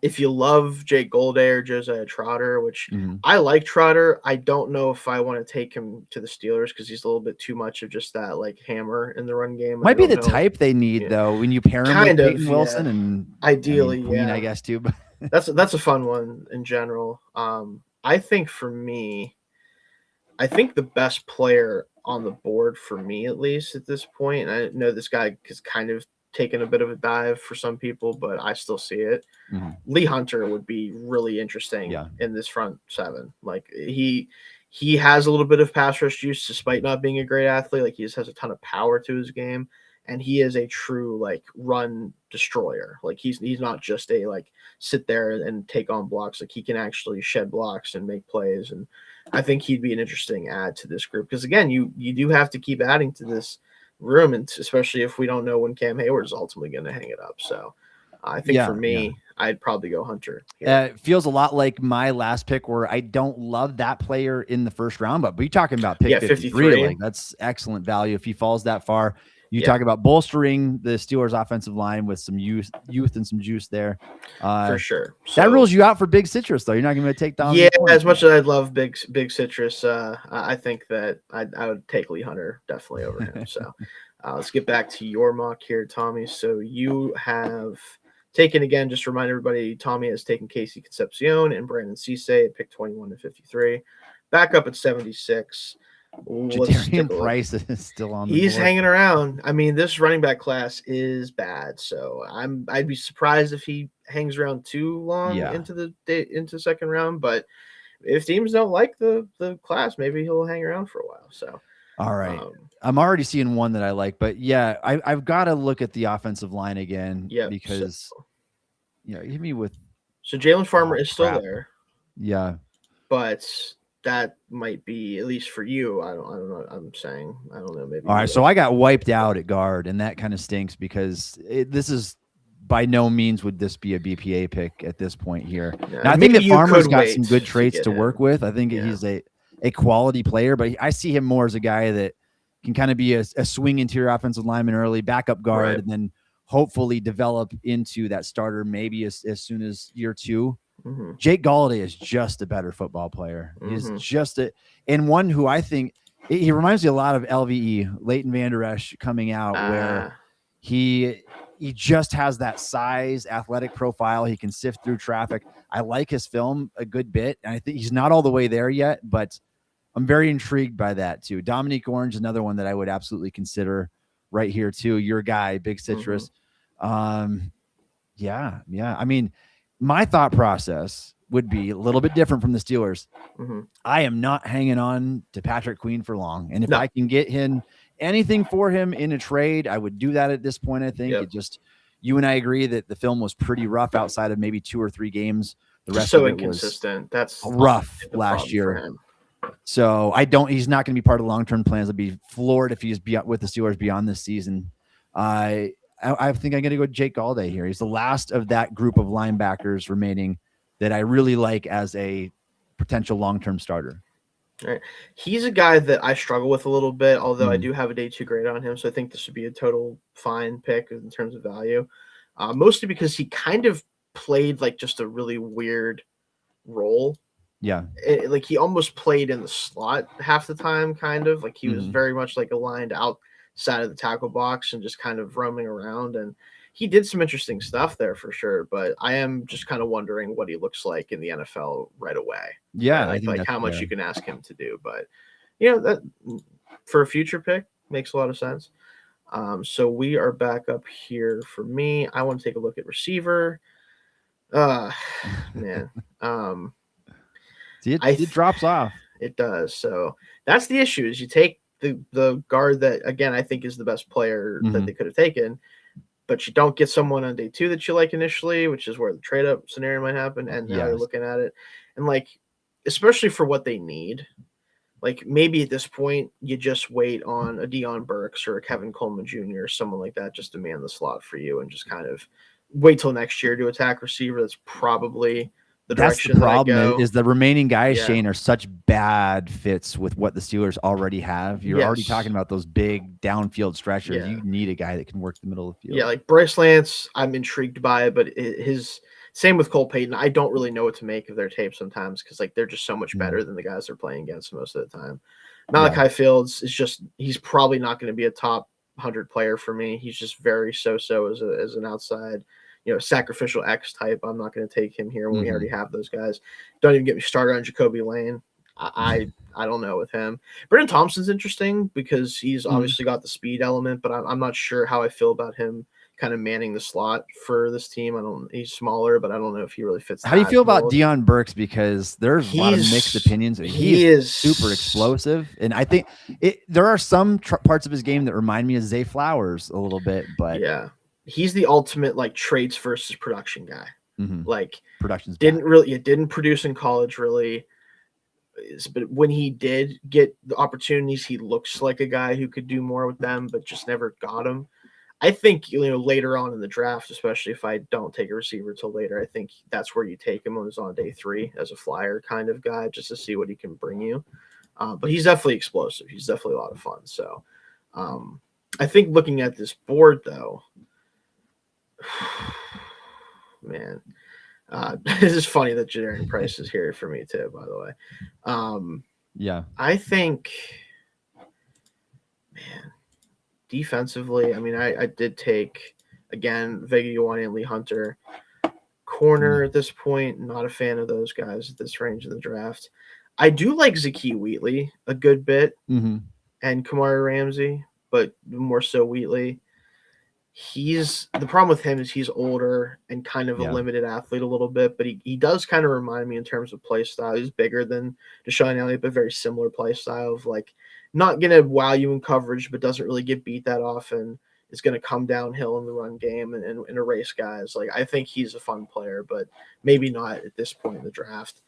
If you love Jake Golday or Josiah Trotter, which I like Trotter, I don't know if I want to take him to the Steelers because he's a little bit too much of just that hammer in the run game. Might be the type they need though when you pair him with Peyton Wilson and ideally Queen, I guess too. But that's a fun one in general. I think for me, I think the best player on the board for me, at least at this point, and I know this guy is kind of taken a bit of a dive for some people, but I still see it. Lee Hunter would be really interesting in this front 7. He has a little bit of pass rush juice despite not being a great athlete. He just has a ton of power to his game, and he is a true run destroyer. He's not just a sit there and take on blocks. He can actually shed blocks and make plays, and I think he'd be an interesting add to this group because again, you do have to keep adding to this room, and especially if we don't know when Cam Hayward's ultimately going to hang it up. So I think for me, I'd probably go Hunter. It feels a lot like my last pick, where I don't love that player in the first round, but we talking about pick 53, like that's excellent value if he falls that far. You talk about bolstering the Steelers' offensive line with some youth and some juice there. For sure. That rules you out for Big Citrus, though. You're not going to take down. Yeah, as much as I'd love Big Citrus, I think that I would take Lee Hunter definitely over him. So let's get back to your mock here, Tommy. So you have taken, again, just to remind everybody, Tommy has taken Casey Concepcion and Brandon Cisse at pick 21 to 53. Back up at 76. Jadarian Price is still on the He's board. hanging around. I mean, this running back class is bad, so I'd be surprised if he hangs around too long into the second round. But if teams don't like the class, maybe he'll hang around for a while. So all right, I'm already seeing one that I like, but yeah, I've got to look at the offensive line again. Because hit me with. So Jalen Farmer is still there. Yeah, but that might be, at least for you. I don't know. I'm saying, I don't know. Maybe. All right. So I got wiped out at guard, and that kind of stinks because this is by no means would this be a BPA pick at this point here. Yeah, now, I think that Farmer's got some good traits to work with. I think he's a quality player, but I see him more as a guy that can kind of be a swing interior offensive lineman early, backup guard, and then hopefully develop into that starter maybe as soon as year 2. Mm-hmm. Jake Galladay is just a better football player. He's just and one who I think he reminds me a lot of LVE, Leighton Vander Esch, coming out, where he just has that size, athletic profile. He can sift through traffic. I like his film a good bit, and I think he's not all the way there yet, but I'm very intrigued by that too. Dominique Orange, another one that I would absolutely consider right here too. Your guy, Big Citrus. Yeah. I mean, my thought process would be a little bit different from the Steelers. I am not hanging on to Patrick Queen for long. And if I can get him anything for him in a trade, I would do that at this point. I think it just, you and I agree that the film was pretty rough outside of maybe 2 or 3 games. The rest of it inconsistent. Was that's rough last year. So he's not going to be part of the long-term plans. I'd be floored if he's with the Steelers beyond this season. I think I'm going to go Jake Galladay here. He's the last of that group of linebackers remaining that I really like as a potential long-term starter. Right. He's a guy that I struggle with a little bit, although I do have a day 2 grade on him. So I think this would be a total fine pick in terms of value. Mostly because he kind of played like just a really weird role. Yeah. Like he almost played in the slot half the time, kind of like he was very much like aligned outside of the tackle box and just kind of roaming around. And he did some interesting stuff there for sure, but I am just kind of wondering what he looks like in the NFL right away. Yeah. Like how much you can ask him to do, but that for a future pick makes a lot of sense. So we are back up here for me. I want to take a look at receiver. Man. It drops off. It does. So that's the issue is you take the guard that, again, I think is the best player that they could have taken, but you don't get someone on day 2 that you like initially, which is where the trade up scenario might happen. And now you're looking at it and like, especially for what they need, like maybe at this point you just wait on a Deion Burks or a Kevin Coleman Jr. or someone like that just to man the slot for you and just kind of wait till next year to attack receiver. That's probably that's the problem is the remaining guys, Shayne, are such bad fits with what the Steelers already have. You're already talking about those big downfield stretchers. You need a guy that can work the middle of the field. Yeah, like Bryce Lance, I'm intrigued by it, but his same with Cole Payton. I don't really know what to make of their tape sometimes because like they're just so much better than the guys they're playing against most of the time. Malachi Fields is he's probably not going to be a top 100 player for me. He's just very so-so as an outside, sacrificial X type. I'm not going to take him here when we already have those guys. Don't even get me started on Jacoby Lane. I don't know with him. Brendan Thompson's interesting because he's obviously got the speed element, but I'm not sure how I feel about him kind of manning the slot for this team. He's smaller, but I don't know if he really fits. How do you feel about Deion Burks? Because there's a lot of mixed opinions. He is super explosive, and I think there are some parts of his game that remind me of Zay Flowers a little bit. But he's the ultimate like traits versus production guy. Like production's didn't produce in college really. but when he did get the opportunities, he looks like a guy who could do more with them, but just never got them. I think, later on in the draft, especially if I don't take a receiver till later, I think that's where you take him on day 3 as a flyer kind of guy, just to see what he can bring you. But he's definitely explosive. He's definitely a lot of fun. So I think looking at this board, though, man, this is funny that Jadarian Price is here for me too, by the way. Yeah. I think, man, defensively, I mean, I did take, again, Vega Ioane and Lee Hunter. Corner at this point, not a fan of those guys at this range of the draft. I do like Zakee Wheatley a good bit, Mm-hmm. and Kamari Ramsey, but more so Wheatley. The problem with him is he's older and kind of a limited athlete a little bit, but he does kind of remind me in terms of play style. He's bigger than Deshaun Elliott, but very similar play style of like not going to wow you in coverage, but doesn't really get beat that often. Is going to come downhill in the run game and erase guys. Like, I think he's a fun player, but maybe not at this point in the draft.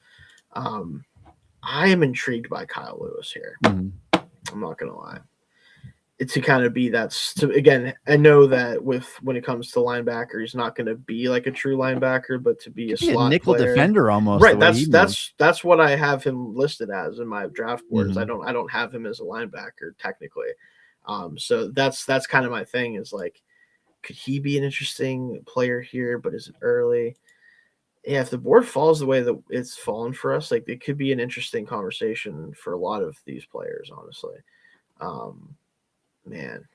I am intrigued by Kyle Lewis here. Mm-hmm. I'm not going to lie. It's to kind of be again, I know that when it comes to linebacker, he's not going to be like a true linebacker, but to be a slot nickel player, defender almost. Right. That's what I have him listed as in my draft boards. Mm-hmm. I don't have him as a linebacker technically. So that's kind of my thing is like, could he be an interesting player here? But is it early? Yeah, if the board falls the way that it's fallen for us, like it could be an interesting conversation for a lot of these players, honestly. Man,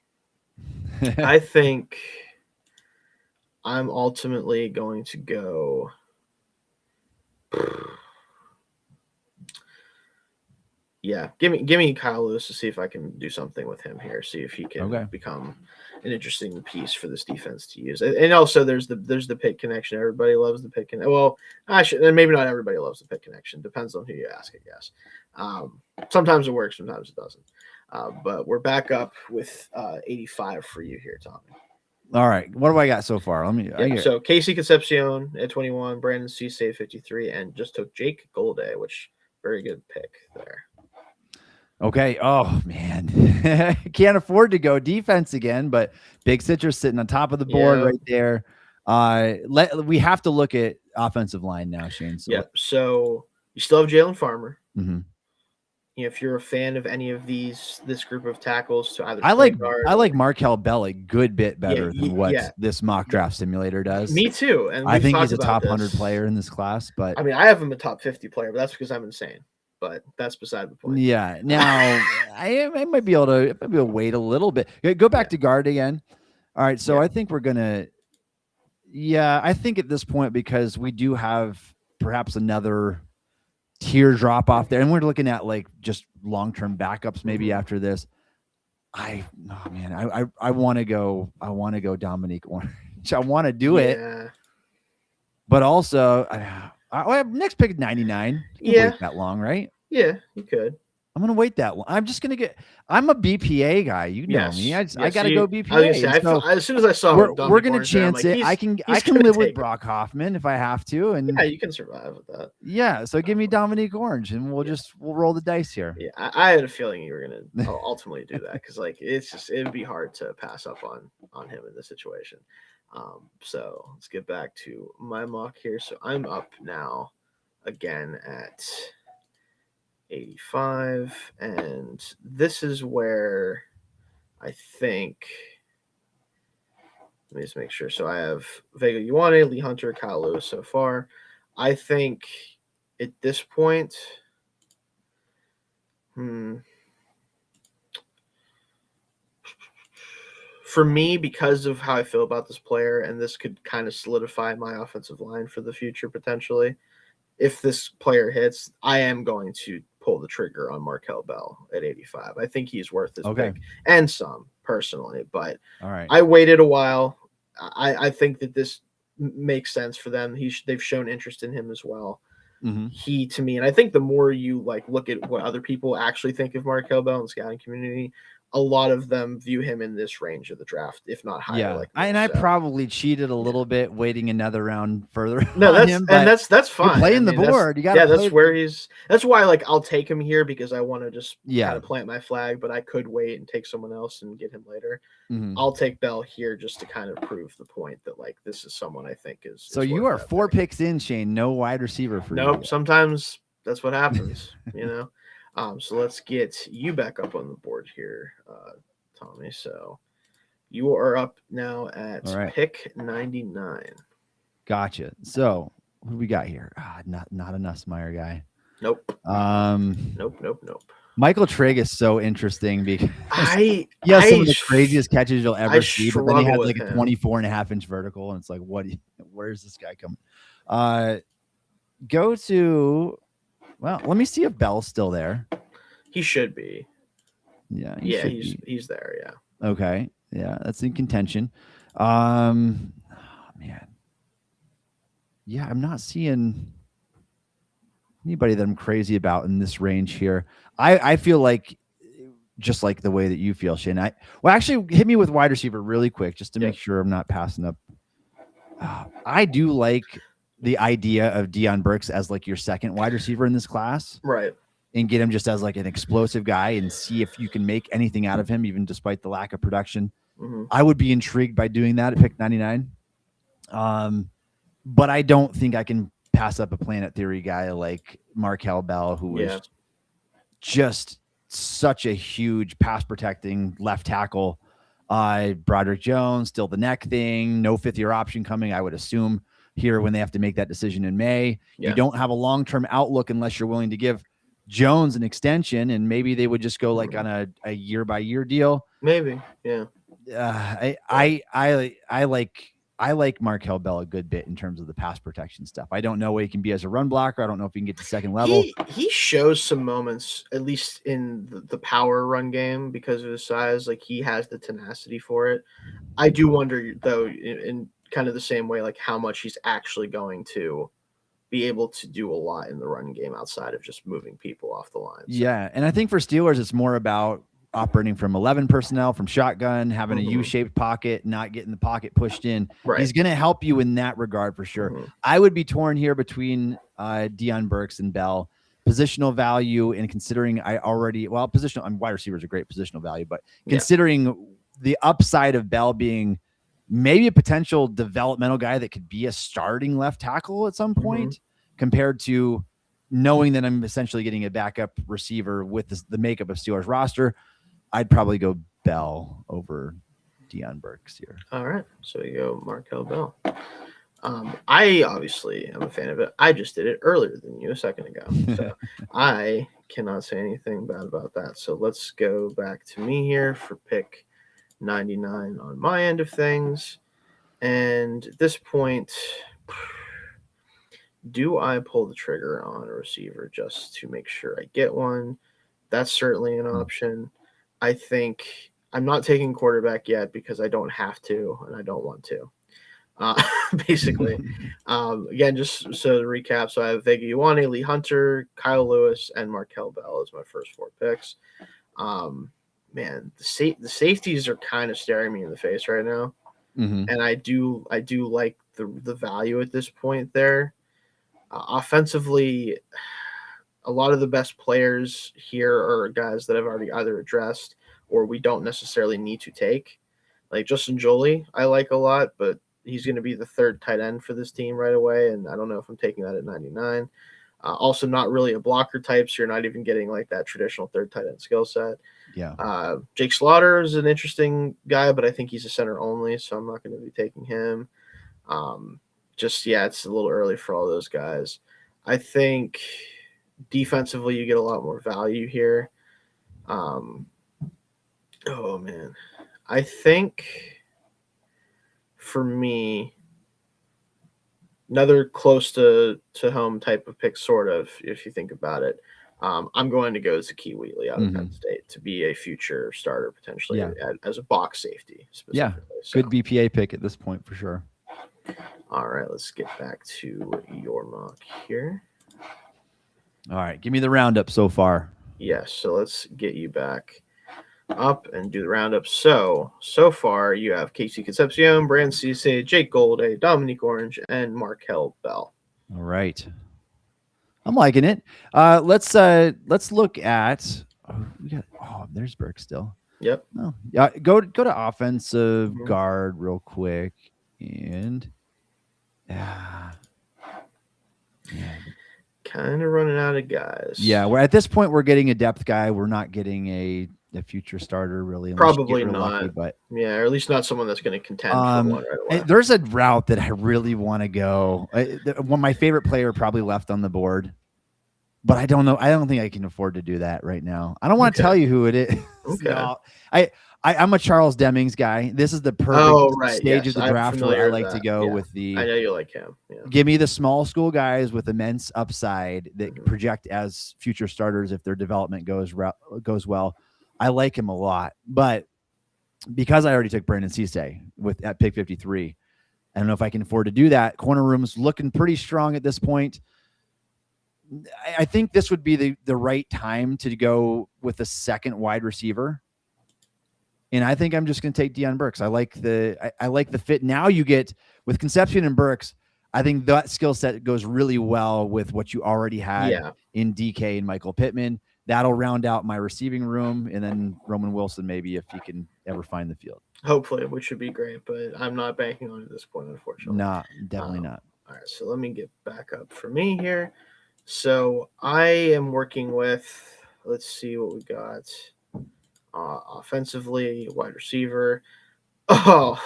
I think I'm ultimately going to go. Yeah, give me Kyle Lewis to see if I can do something with him here. See if he can become an interesting piece for this defense to use. And also, there's the Pitt connection. Everybody loves the Pitt connection. Well, and maybe not everybody loves the Pitt connection. Depends on who you ask, I guess. Sometimes it works, sometimes it doesn't. But we're back up with 85 for you here, Tommy. All right, what do I got so far? So Casey Concepcion at 21, Brandon Cisse at 53, and just took Jake Golday, which very good pick there. Okay. Oh man, can't afford to go defense again, but Big Citrus sitting on top of the board right there. We have to look at offensive line now, Shayne. So you still have Jalen Farmer. Mm-hmm. If you're a fan of any of this group of tackles, to either I like Markel Bell a good bit better than what this mock draft simulator does. Me too, and I think he's a top 100 player in this class. But I mean, I have him a top 50 player, but that's because I'm insane. But that's beside the point. Yeah. Now I might be able to wait a little bit. Go back to guard again. All right. So I think we're gonna. Yeah, I think at this point, because we do have perhaps another tier drop off there, and we're looking at like just long-term backups maybe after this. I want to go Dominique Orange. I want to do it, but also I have next pick 99. Wait that long, right? Yeah, you could. I'm gonna wait that long. I'm a BPA guy. You know me. I gotta go BPA. I was gonna say, as soon as I saw we're gonna chance it. I can live with Brock Hoffman if I have to, and you can survive with that. Yeah, so give me Dominique Orange, and we'll roll the dice here. Yeah, I had a feeling you were gonna ultimately do that because like it'd be hard to pass up on him in this situation. So let's get back to my mock here. So I'm up now again at 85, and this is where I think, let me just make sure. So I have Vega Ioane, Lee Hunter, Kyle Lewis so far. I think at this point, for me, because of how I feel about this player, and this could kind of solidify my offensive line for the future potentially, if this player hits, I am going to pull the trigger on Markel Bell at 85. I think he's worth his pick and some personally, but all right. I waited a while. I think that this makes sense for them. They've shown interest in him as well. Mm-hmm. He, to me, and I think the more you like look at what other people actually think of Markel Bell in the scouting community, a lot of them view him in this range of the draft, if not higher. Yeah, Like I probably cheated a little bit, waiting another round further. No, on him, that's fine. You're playing the board. You got to. That's where he's. That's why like I'll take him here because I want to just kind of Yeah. plant my flag, but I could wait and take someone else and get him later. Mhm. I'll take Bell here just to kind of prove the point that like this is someone I think is. So you are 4 picks in, Shayne. No wide receiver for you. Nope. Sometimes that's what happens, you know. So let's get you back up on the board here, Tommy. So you are up now at pick 99. Gotcha. So who do we got here? Not a Nussmeier guy. Nope. Nope. Michael Trigg is so interesting because he has some of the craziest catches you'll ever see, but then he had like a 24.5-inch vertical, and it's like, where's this guy coming? Go to, well, let me see if Bell's still there. He should be. Yeah. He's there. Yeah. Okay. Yeah, that's in contention. Man. Yeah, I'm not seeing anybody that I'm crazy about in this range here. I feel like just like the way that you feel, Shayne. Actually, hit me with wide receiver really quick just to make sure I'm not passing up. I do like the idea of Deion Burks as like your second wide receiver in this class. Right. And get him just as like an explosive guy and see if you can make anything out of him, even despite the lack of production. Mm-hmm. I would be intrigued by doing that at pick 99. But I don't think I can pass up a Planet Theory guy like Markel Bell, who is just such a huge pass protecting left tackle. Broderick Jones, still the neck thing, no 5th-year option coming, I would assume, here when they have to make that decision in May. Yeah. You don't have a long-term outlook unless you're willing to give Jones an extension, and maybe they would just go like on a year-by-year deal. Maybe, yeah. I like Markel Bell a good bit in terms of the pass protection stuff. I don't know what he can be as a run blocker. I don't know if he can get to second level. He shows some moments, at least in the power run game, because of his size. Like he has the tenacity for it. I do wonder though, in kind of the same way, like how much he's actually going to be able to do a lot in the run game outside of just moving people off the line. So. Yeah, and I think for Steelers, it's more about operating from 11 personnel, from shotgun, having a U-shaped pocket, not getting the pocket pushed in. Right. He's going to help you in that regard for sure. I would be torn here between Deion Burks and Bell. Positional value, and considering wide receiver is a great positional value, but considering the upside of Bell being maybe a potential developmental guy that could be a starting left tackle at some point, compared to knowing that I'm essentially getting a backup receiver with the makeup of Steelers roster, I'd probably go Bell over Deion Burks here. All right. So you go Markel Bell. I obviously am a fan of it. I just did it earlier than you a second ago. So I cannot say anything bad about that. So let's go back to me here for pick 99 on my end of things. And at this point, do I pull the trigger on a receiver just to make sure I get one? That's certainly an option. I think I'm not taking quarterback yet because I don't have to and I don't want to. Basically, again, just so to recap, so I have Vega Ioane, Lee Hunter, Kyle Lewis, and Markel Bell as my first 4 picks. Man, the safeties are kind of staring me in the face right now, and I do like the value at this point there. Offensively, a lot of the best players here are guys that I've already either addressed or we don't necessarily need to take. Like Justin Jolie, I like a lot, but he's going to be the 3rd tight end for this team right away, and I don't know if I'm taking that at 99. Also, not really a blocker type, so you're not even getting like that traditional 3rd tight end skill set. Yeah. Jake Slaughter is an interesting guy, but I think he's a center only, so I'm not going to be taking him. It's a little early for all those guys. I think defensively you get a lot more value here. Oh, man. I think for me, another close to home type of pick, sort of, if you think about it. I'm going to go Zakee Wheatley out of Penn State to be a future starter potentially as a box safety. Yeah, good BPA pick at this point for sure. All right, let's get back to your mock here. All right, give me the roundup so far. Yes, so let's get you back. up and do the roundup. So far you have Casey Concepcion, Brand Cisse, Jake Golday, Dominique Orange, and Markel Bell. All right. I'm liking it. Let's look at there's Burke still. Yep. Oh, yeah. Go to offensive guard real quick. And kind of running out of guys. Yeah, we're at this point we're getting a depth guy. We're not getting a future starter really. Probably not. Lucky, but yeah, or at least not someone that's going to contend for one right away. There's a route that I really want to go. One my favorite player probably left on the board, but I don't know. I don't think I can afford to do that right now. I don't want to tell you who it is. Okay. No, I'm a Charles Demings guy. This is the perfect stage of the draft where I like to go with the. I know you like him. Yeah. Give me the small school guys with immense upside that project as future starters if their development goes well. I like him a lot, but because I already took Brandon Cisse at pick 53, I don't know if I can afford to do that. Corner room's looking pretty strong at this point. I think this would be the right time to go with a second wide receiver. And I think I'm just going to take Deion Burks. I like the fit. Now you get with Concepcion and Burks. I think that skill set goes really well with what you already had in DK and Michael Pittman. That'll round out my receiving room, and then Roman Wilson maybe if he can ever find the field. Hopefully, which should be great, but I'm not banking on it at this point, unfortunately. No, definitely not. All right, so let me get back up for me here. So I am working with. Let's see what we got. Offensively, wide receiver. Oh,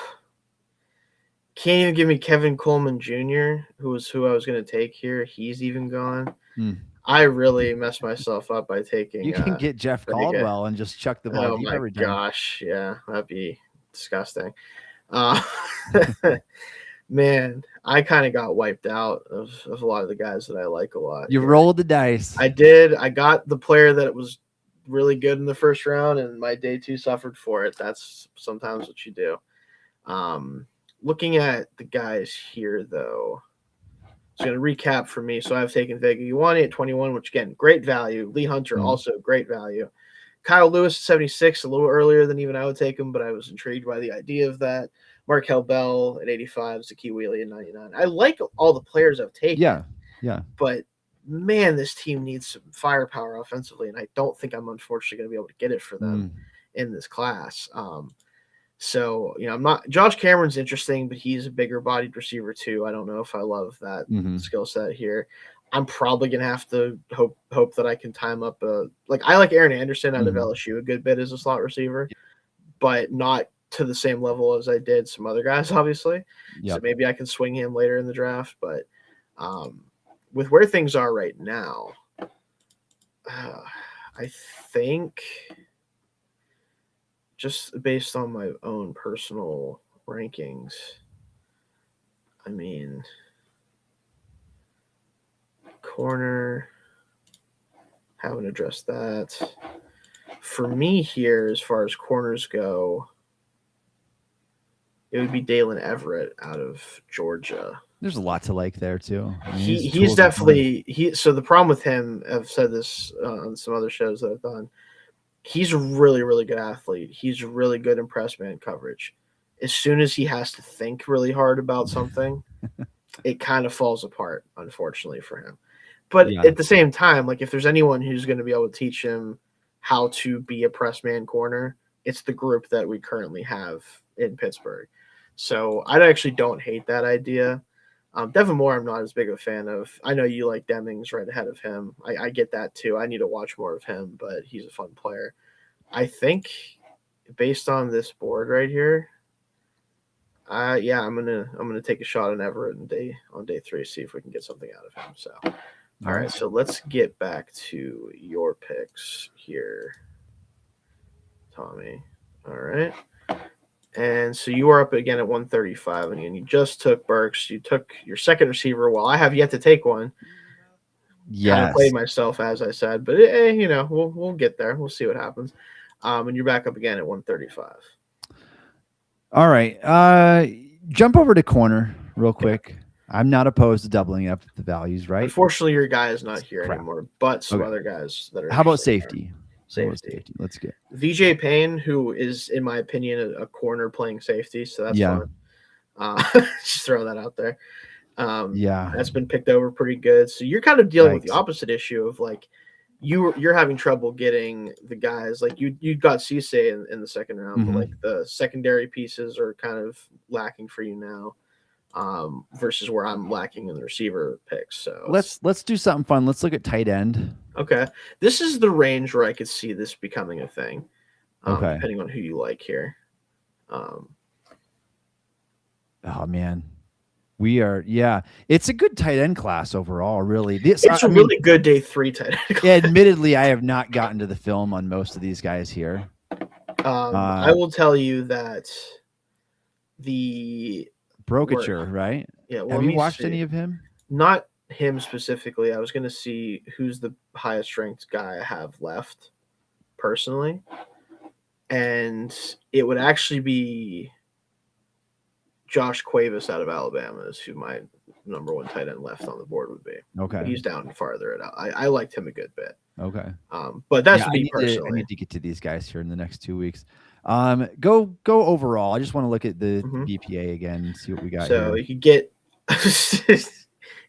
can't even give me Kevin Coleman Jr., who I was going to take here. He's even gone. I really messed myself up by taking. You can get Jeff Caldwell and just chuck the ball deep every time. Oh my gosh, yeah, that'd be disgusting. Man, I kind of got wiped out of a lot of the guys that I like a lot. You rolled the dice. I did. I got the player that was really good in the first round, and my day two suffered for it. That's sometimes what you do. Looking at the guys here, though, it's going to recap for me. So I've taken Vega Ioane at 21, which, again, great value. Lee Hunter, also great value. Kyle Lewis at 76, a little earlier than even I would take him, but I was intrigued by the idea of that. Markel Bell at 85, Zakee Wheatley at 99. I like all the players I've taken. Yeah. But, man, this team needs some firepower offensively, and I don't think I'm unfortunately going to be able to get it for them in this class. So, I'm not – Josh Cameron's interesting, but he's a bigger-bodied receiver too. I don't know if I love that skill set here. I'm probably going to have to hope that I can time up I like Aaron Anderson out of LSU a good bit as a slot receiver, but not to the same level as I did some other guys, obviously. Yep. So maybe I can swing him later in the draft. But with where things are right now, I think – just based on my own personal rankings, I mean, corner, haven't addressed that. For me here, as far as corners go, it would be Dalen Everett out of Georgia. There's a lot to like there, too. I mean, he's definitely – so the problem with him, I've said this on some other shows that I've done, he's a really, really good athlete. He's really good in press man coverage. As soon as he has to think really hard about something, it kind of falls apart, unfortunately, for him. But at the same time, if there's anyone who's going to be able to teach him how to be a press man corner, it's the group that we currently have in Pittsburgh. So I actually don't hate that idea. Devin Moore, I'm not as big of a fan of. I know you like Demings right ahead of him. I get that too. I need to watch more of him, but he's a fun player. I think based on this board right here, I'm gonna take a shot on Everett on day 3, see if we can get something out of him. So, all right. So let's get back to your picks here, Tommy. All right. And so you are up again at 135, and you just took Burks. You took your second receiver. Well, I have yet to take one. Yeah, kind of played myself, as I said, but we'll get there. We'll see what happens. And you're back up again at 135. All right. Jump over to corner real quick. I'm not opposed to doubling up the values, right? Unfortunately, your guy is not here anymore, but some other guys that are. How about safety? Safety. Let's get VJ Payne, who is, in my opinion, a corner playing safety, so that's fun. Just throw that out there. That's been picked over pretty good. So you're kind of dealing with the opposite issue of like you're having trouble getting the guys like you got Cisse in the second round, but like the secondary pieces are kind of lacking for you now. Versus where I'm lacking in the receiver picks. So let's do something fun. Let's look at tight end. Okay. This is the range where I could see this becoming a thing. Okay. Depending on who you like here. Oh man. It's a good tight end class overall, really. It's a really good day 3 tight end class. Admittedly, I have not gotten to the film on most of these guys here. I will tell you that the Brokature, right? Yeah. Well, have you watched any of him? Not him specifically. I was going to see who's the highest ranked guy I have left personally. And it would actually be Josh Cuevas out of Alabama is who my number 1 tight end left on the board would be. Okay. He's down farther. I liked him a good bit. Okay. But that's me personally. I need to get to these guys here in the next 2 weeks. Go overall. I just want to look at the BPA again and see what we got. So here. You could get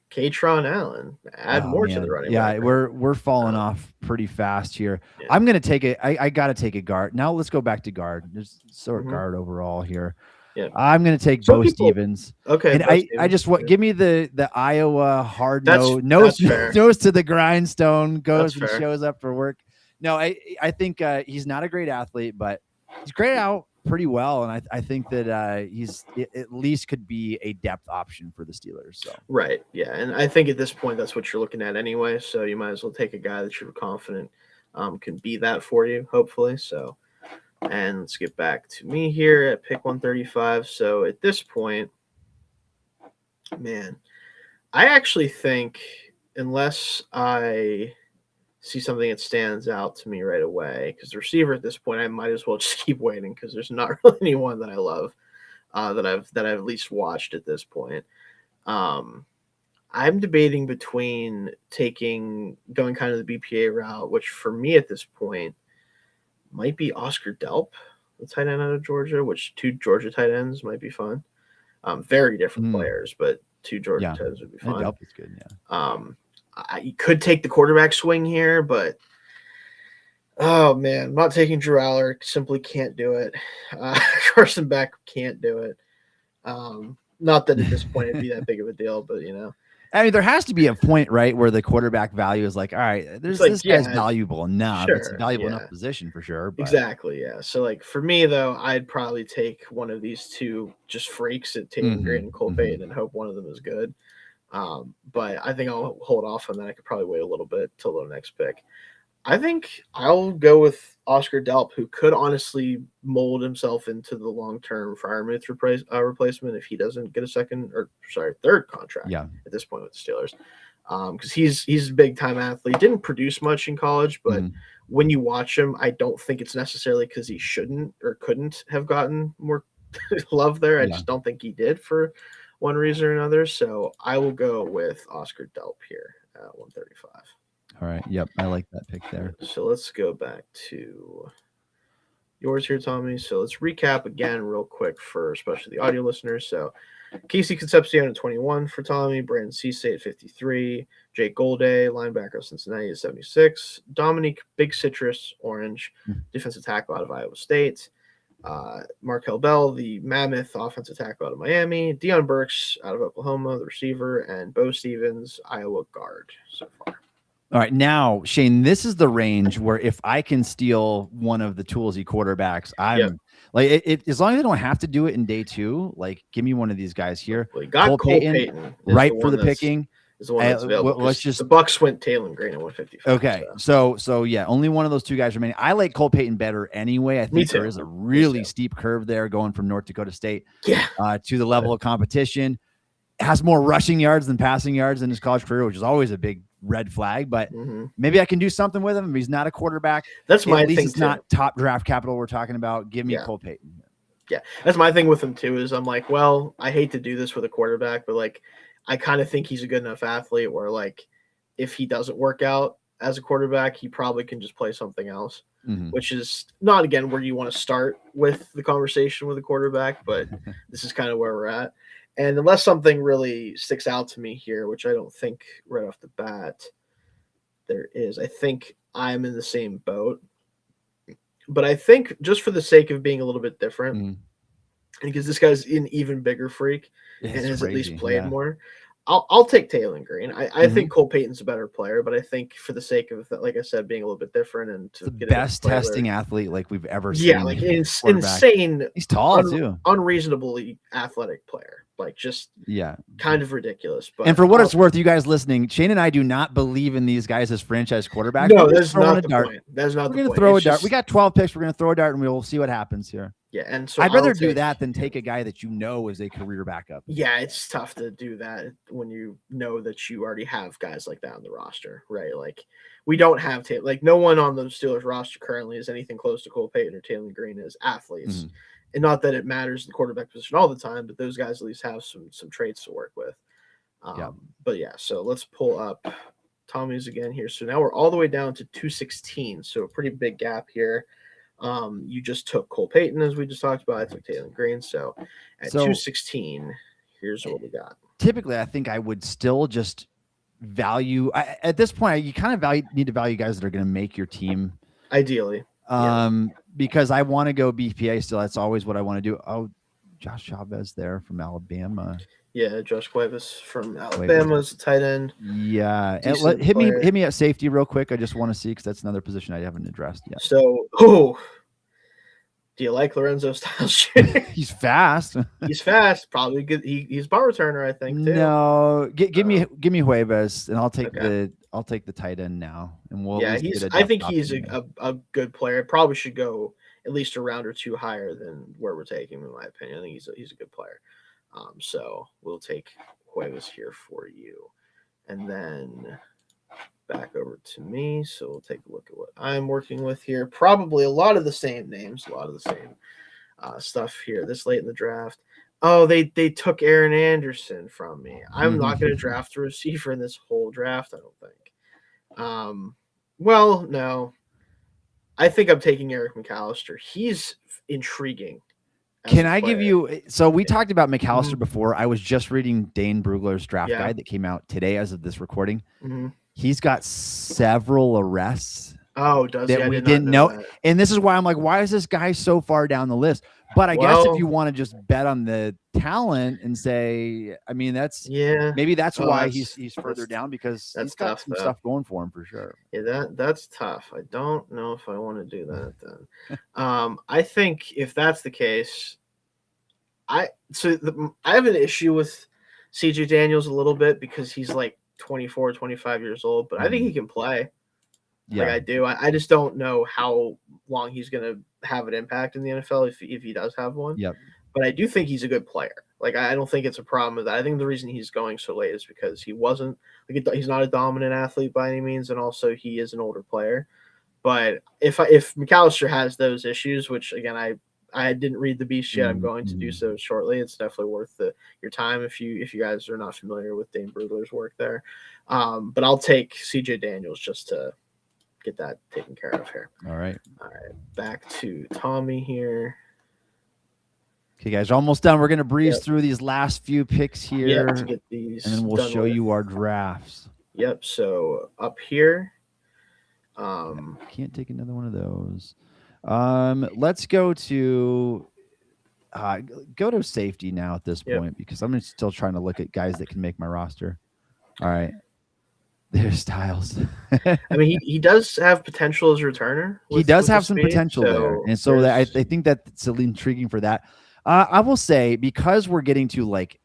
Katron Allen. Add more to the running. Yeah, we're falling off pretty fast here. Yeah. I'm gonna take it. I gotta take a guard. Now let's go back to guard. There's sort of guard overall here. Yeah. I'm gonna take Bo Stevens. Okay. And I just give me the Iowa hard nose to the grindstone, goes and shows up for work. No, I think he's not a great athlete, but he's graded out pretty well, and I think that he's at least could be a depth option for the Steelers. So right, yeah, and I think at this point that's what you're looking at anyway. So you might as well take a guy that you're confident can be that for you, hopefully. So, and let's get back to me here at pick 135. So at this point, man, I actually think unless I see something that stands out to me right away, because the receiver at this point, I might as well just keep waiting because there's not really anyone that I love that I've at least watched at this point. I'm debating between going kind of the BPA route, which for me at this point might be Oscar Delp, the tight end out of Georgia, which 2 Georgia tight ends might be fun. Very different players, but 2 Georgia tight ends would be fun. Delp is good, yeah. You could take the quarterback swing here, but oh man, I'm not taking Drew Aller. Simply can't do it. Carson Beck can't do it. Not that at this point it'd be that big of a deal, but I mean, there has to be a point, right, where the quarterback value is like, all right, this guy's valuable enough. Sure, it's a valuable enough position for sure. But. Exactly, yeah. So, like, for me, though, I'd probably take one of these 2 just freaks at Taylor Green and Cole Payton and hope one of them is good. But I think I'll hold off on that. I could probably wait a little bit till the next pick. I think I'll go with Oscar Delp, who could honestly mold himself into the long-term Freiermuth replacement if he doesn't get a third contract at this point with the Steelers. Because he's a big-time athlete. Didn't produce much in college, but when you watch him, I don't think it's necessarily because he shouldn't or couldn't have gotten more love there. I just don't think he did for one reason or another. So I will go with Oscar Delp here at 135. All right. Yep. I like that pick there. So let's go back to yours here, Tommy. So let's recap again real quick for especially the audio listeners. So Casey Concepcion at 21 for Tommy, Brandon Cisse at 53, Jake Golday, linebacker of Cincinnati at 76, Dominique Big Citrus Orange, defensive tackle out of Iowa State, Markel Bell, the mammoth offensive tackle out of Miami, Deion Burks out of Oklahoma, the receiver, and Bo Stevens, Iowa guard so far. All right, now, Shayne, this is the range where if I can steal one of the toolsy quarterbacks, I'm like, as long as I don't have to do it in day 2, like, give me one of these guys here. Well, got Cole Payton right for the picking. Is the one that's available. Let's just the Bucks went Taylor Green at 155. Okay, so yeah, only one of those 2 guys remaining. I like Cole Payton better anyway. I think there is a really steep curve there going from North Dakota State to the level of competition. Has more rushing yards than passing yards in his college career, which is always a big red flag, but maybe I can do something with him. If he's not a quarterback, that's my thing. It's not top draft capital we're talking about. Give me Cole Payton. Yeah, that's my thing with him too. Is I'm like, well, I hate to do this with a quarterback, but like, I kind of think he's a good enough athlete where like, if he doesn't work out as a quarterback, he probably can just play something else. which is not, again, where you want to start with the conversation with a quarterback, but this is kind of where we're at. And unless something really sticks out to me here, which I don't think right off the bat there is, I think I'm in the same boat. But I think just for the sake of being a little bit different, because this guy's an even bigger freak and has at least played more, I'll take Taylor Green. I think Cole Payton's a better player, but I think for the sake of, like I said, being a little bit different and to the get best testing athlete like we've ever seen. Yeah, like insane. He's tall too. Unreasonably athletic player. Like just kind of ridiculous. But and for what it's worth, you guys listening, Shayne and I do not believe in these guys as franchise quarterbacks. No, that's not the point. That's not the point. We're gonna throw a dart. We got 12 picks. We're gonna throw a dart and we'll see what happens here. Yeah, and so I'd rather do that than take a guy that you know is a career backup. Yeah, it's tough to do that when you know that you already have guys like that on the roster, right? Like we don't have like no one on the Steelers roster currently is anything close to Cole Payton or Taylor Green as athletes. And not that it matters the quarterback position all the time, but those guys at least have some traits to work with. But yeah, so let's pull up Tommy's again here. So now we're all the way down to 216. So a pretty big gap here. You just took Cole Payton, as we just talked about. I took Taylor Green. So at 216, here's what we got. Typically, I think I would still just value at this point. You kind of need to value guys that are going to make your team. Ideally. Because I want to go BPA still. That's always what I want to do. Oh, Josh Chavez there from Alabama. Yeah, Josh Kubas from Alabama's tight end. Yeah, hit me at safety real quick. I just want to see because that's another position I haven't addressed yet. So, do you like Lorenzo Styles? He's fast. He's fast. Probably good. He's a bar returner, I think. Too. No, give me Huevas, and I'll take the tight end now, and we'll. Yeah, I think he's a good player. Probably should go at least a round or two higher than where we're taking him, in my opinion. I think he's a good player. So we'll take Huevas here for you, and then back over to me. So we'll take a look at what I'm working with here. Probably a lot of the same names, a lot of the same stuff here this late in the draft. Oh, they took Aaron Anderson from me. I'm not going to draft a receiver in this whole draft, I don't think. Well, no. I think I'm taking Eric McAllister. He's intriguing. Can I give you – so we talked about McAllister before. I was just reading Dane Brugler's draft guide that came out today as of this recording. He's got several arrests. Oh, does that we didn't know. That. And this is why I'm like, why is this guy so far down the list? But I guess if you want to just bet on the talent and say, I mean, maybe that's why he's further down because he's got some stuff going for him for sure. Yeah, that's tough. I don't know if I want to do that then. I think if that's the case, I have an issue with CJ Daniels a little bit because he's like 24, 25 years old, but I think he can play. Yeah, like I do. I just don't know how long he's going to have an impact in the NFL if he does have one. Yep. But I do think he's a good player. Like I don't think it's a problem with that. I think the reason he's going so late is because he's not a dominant athlete by any means, and also he is an older player. But if McAllister has those issues, which again I didn't read the beast yet, I'm going to do so shortly. It's definitely worth your time if you guys are not familiar with Dane Brugler's work there. But I'll take CJ Daniels just to get that taken care of here. All right. Back to Tommy here. Okay, guys, almost done. We're going to breeze through these last few picks here, to get these and then we'll show you our drafts. Yep. So up here, can't take another one of those. Let's go to safety now at this point because I'm still trying to look at guys that can make my roster. All right. There's Styles. I mean, he does have potential as a returner. He does have some potential there. And so I think that's intriguing for that. I will say, because we're getting to like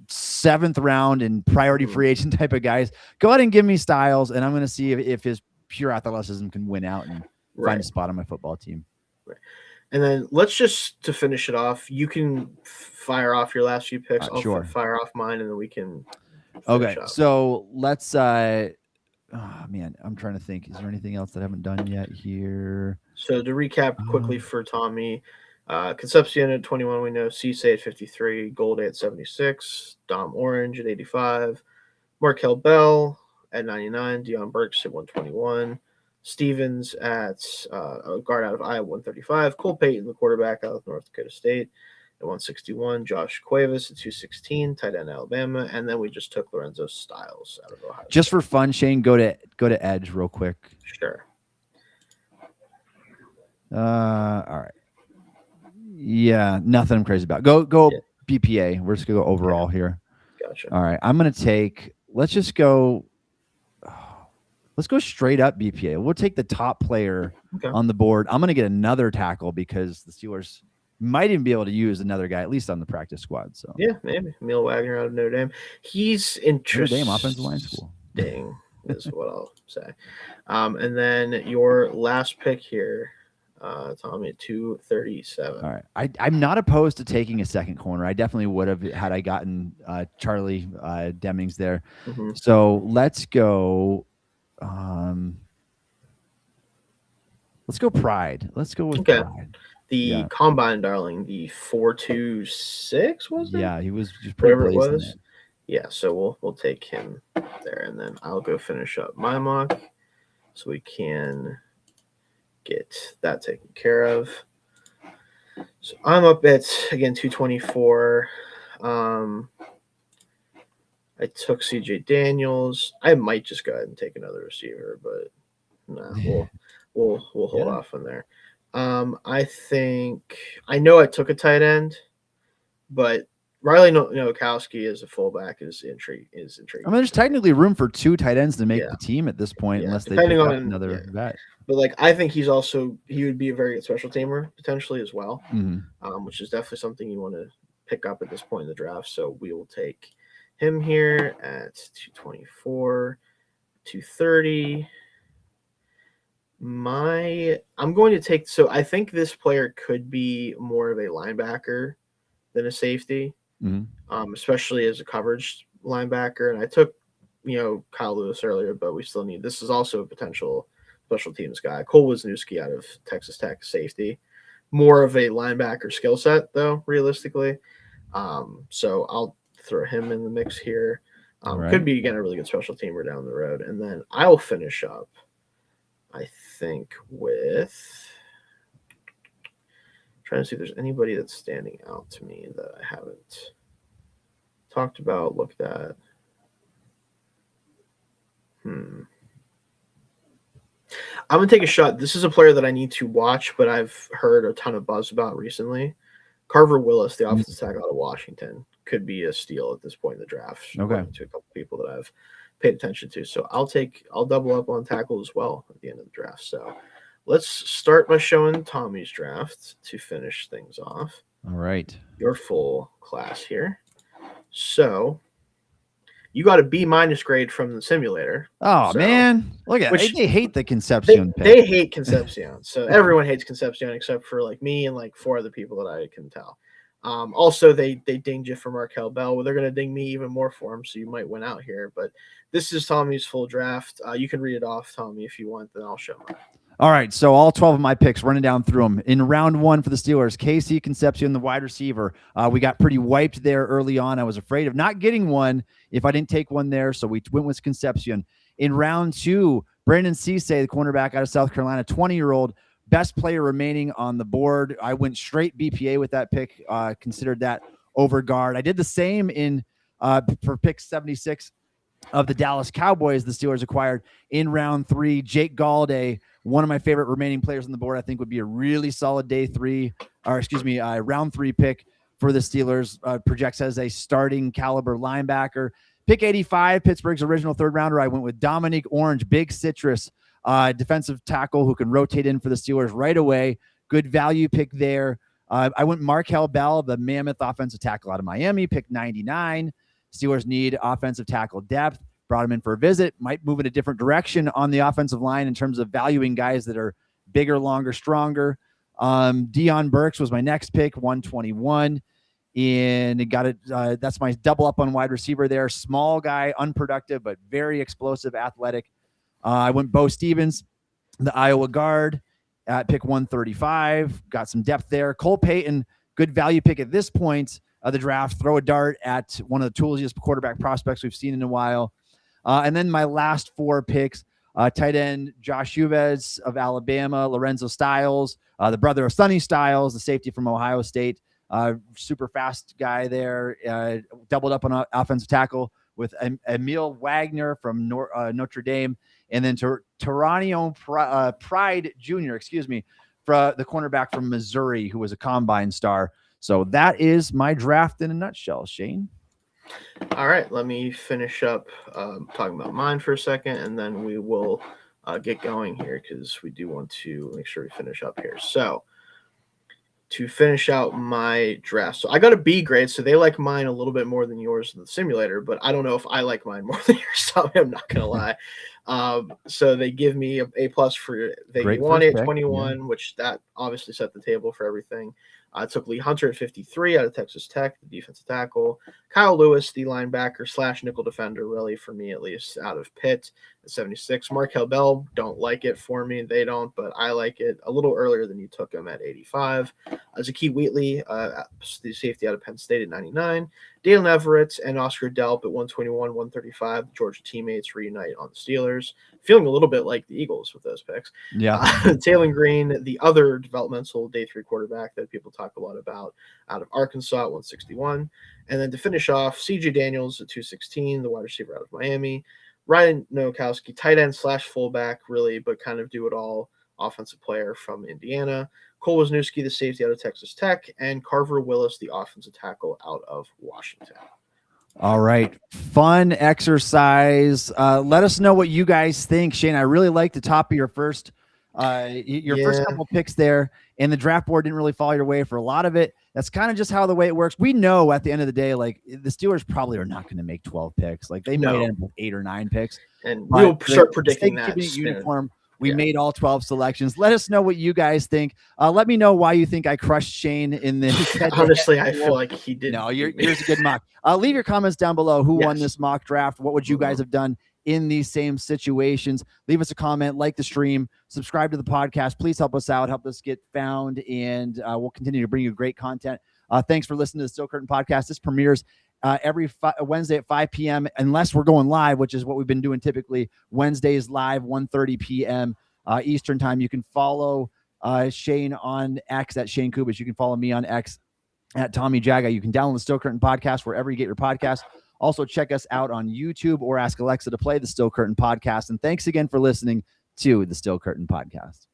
7th round and priority free agent type of guys, go ahead and give me Styles, and I'm going to see if his pure athleticism can win out and find a spot on my football team. Right. And then let's just, to finish it off, you can fire off your last few picks. I'll fire off mine, and then we can okay, so let's I'm trying to think. Is there anything else that I haven't done yet here? So to recap quickly for Tommy, Concepcion at 21, we know. Cisse at 53, Gold at 76, Dom Orange at 85, Markel Bell at 99, Deion Burks at 121, Stevens at a guard out of Iowa, 135. Cole Payton, the quarterback out of North Dakota State, at 161. Josh Cuevas at 216, tight end Alabama, and then we just took Lorenzo Styles out of Ohio. Just for fun, Shane, go to edge real quick. Sure. All right. Yeah, nothing I'm crazy about. Go BPA. We're just gonna go overall here. Gotcha. All right, I'm gonna take. Let's go straight up BPA. We'll take the top player on the board. I'm gonna get another tackle because the Steelers might even be able to use another guy, at least on the practice squad. So yeah, maybe Emil Wagner out of Notre Dame. He's interesting. Notre Dame offensive line school. Is what I'll say. And then your last pick here, Tommy, at 237. All right. I'm not opposed to taking a second corner. I definitely would have had I gotten Charlie Demings there. Mm-hmm. So let's go. Let's go Pride. Let's go with Pride. The combine darling, the 4.26 was it? Yeah, he was just pretty whatever it was. Yeah, so we'll take him there, and then I'll go finish up my mock so we can get that taken care of. So I'm up at, again, 224. I took CJ Daniels. I might just go ahead and take another receiver, but nah, we'll hold off on there. I think I know I took a tight end, but Riley Nowakowski as a fullback is intriguing. I mean, there's technically room for 2 tight ends to make the team at this point, unless they pick up another vet. But I think he would be a very good special teamer potentially as well, which is definitely something you want to pick up at this point in the draft. So we will take him here at 224, 230. I'm going to take. So I think this player could be more of a linebacker than a safety. Especially as a coverage linebacker. And I took, Kyle Lewis earlier, but we still need. This is also a potential special teams guy. Cole Wisniewski out of Texas Tech, safety. More of a linebacker skill set, though, realistically. So I'll throw him in the mix here. Could be, again, a really good special teamer down the road. And then I'll finish up, I think, with trying to see if there's anybody that's standing out to me that I haven't talked about, looked at. I'm going to take a shot. This is a player that I need to watch, but I've heard a ton of buzz about recently. Carver Willis, the offensive tackle out of Washington, could be a steal at this point in the draft. According to a couple people that I've paid attention to. So I'll double up on tackle as well at the end of the draft. So let's start by showing Tommy's draft to finish things off. All right. Your full class here. So you got a B- grade from the simulator. Oh, man. Look at it. They hate the Concepcion pick. They hate Concepcion. So everyone hates Concepcion except for me and 4 other people that I can tell. Also, they dinged you for Markel Bell. Well, they're going to ding me even more for him, so you might win out here. But this is Tommy's full draft. You can read it off, Tommy, if you want. Then I'll show mine. All right, so all 12 of my picks, running down through them. In round 1 for the Steelers, Casey Concepcion, the wide receiver. We got pretty wiped there early on. I was afraid of not getting one if I didn't take one there, so we went with Concepcion. In round 2, Brandon Cisse, the cornerback out of South Carolina, 20-year-old, best player remaining on the board. I went straight BPA with that pick, considered that over guard. I did the same for pick 76 of the Dallas Cowboys. The Steelers acquired in round 3, Jake Galladay, one of my favorite remaining players on the board. I think would be a really solid round 3 pick for the Steelers. Projects as a starting caliber linebacker. Pick 85, Pittsburgh's original 3rd rounder. I went with Dominique Orange, big citrus, defensive tackle who can rotate in for the Steelers right away. Good value pick there. I went Markel Bell, the mammoth offensive tackle out of Miami, pick 99. Steelers need offensive tackle depth. Brought him in for a visit. Might move in a different direction on the offensive line in terms of valuing guys that are bigger, longer, stronger. Deion Burks was my next pick, 121. And it got it. That's my double up on wide receiver there. Small guy, unproductive, but very explosive, athletic. I went Bo Stevens, the Iowa guard, at pick 135. Got some depth there. Cole Payton, good value pick at this point of the draft. Throw a dart at one of the toolsiest quarterback prospects we've seen in a while. And then my last 4 picks, tight end Josh Uvez of Alabama, Lorenzo Styles, the brother of Sonny Styles, the safety from Ohio State, super fast guy there, doubled up on offensive tackle with Emil Wagner from Notre Dame, and then Taranio Pride Jr., for the cornerback from Missouri, who was a combine star. So that is my draft in a nutshell, Shayne. All right, let me finish up talking about mine for a second, and then we will get going here because we do want to make sure we finish up here. So to finish out my draft, so I got a B grade, so they like mine a little bit more than yours in the simulator, but I don't know if I like mine more than yours, so I'm not going to lie. So they give me a A+ for they won it 21, which that obviously set the table for everything. I took Lee Hunter at 53 out of Texas Tech, the defensive tackle. Kyle Lewis, the linebacker / nickel defender, really, for me at least, out of Pitt at 76. Markel Bell, don't like it for me. They don't, but I like it a little earlier than you took him at 85. Zakeem Wheatley, the safety out of Penn State at 99. Dalen Everett and Oscar Delp at 121, 135. The Georgia teammates reunite on the Steelers. Feeling a little bit like the Eagles with those picks. Yeah. Taylon Green, the other developmental day 3 quarterback that people talk a lot about, out of Arkansas at 161. And then to finish off, CJ Daniels at 216, the wide receiver out of Miami. Ryan Nowakowski, tight end / fullback, really, but kind of do it all, offensive player from Indiana. Cole Wisniewski, the safety out of Texas Tech, and Carver Willis, the offensive tackle out of Washington. All right. Fun exercise. Let us know what you guys think. Shayne, I really like the top of your first first couple picks there, and the draft board didn't really fall your way for a lot of it. That's kind of just how the way it works. We know at the end of the day, like, the Steelers probably are not going to make 12 picks. Like, they might end up with 8 or 9 picks. And we'll start predicting that. Uniform. We made all 12 selections. Let us know what you guys think. Let me know why you think I crushed Shayne in this. Honestly, I feel like he did. No, yours a good mock. Leave your comments down below. Who won this mock draft? What would you guys have done in these same situations? Leave us a comment, like the stream, subscribe to the podcast. Please help us out, help us get found, and we'll continue to bring you great content. Thanks for listening to the Steel Curtain Podcast. This premieres every Wednesday at 5 p.m. unless we're going live, which is what we've been doing typically. Wednesdays live, 1:30 p.m. Eastern time. You can follow Shayne on X at Shayne Kubas. You can follow me on X at Tommy Jaggi. You can download the Steel Curtain Podcast wherever you get your podcasts. Also, check us out on YouTube or ask Alexa to play the Steel Curtain Podcast. And thanks again for listening to the Steel Curtain Podcast.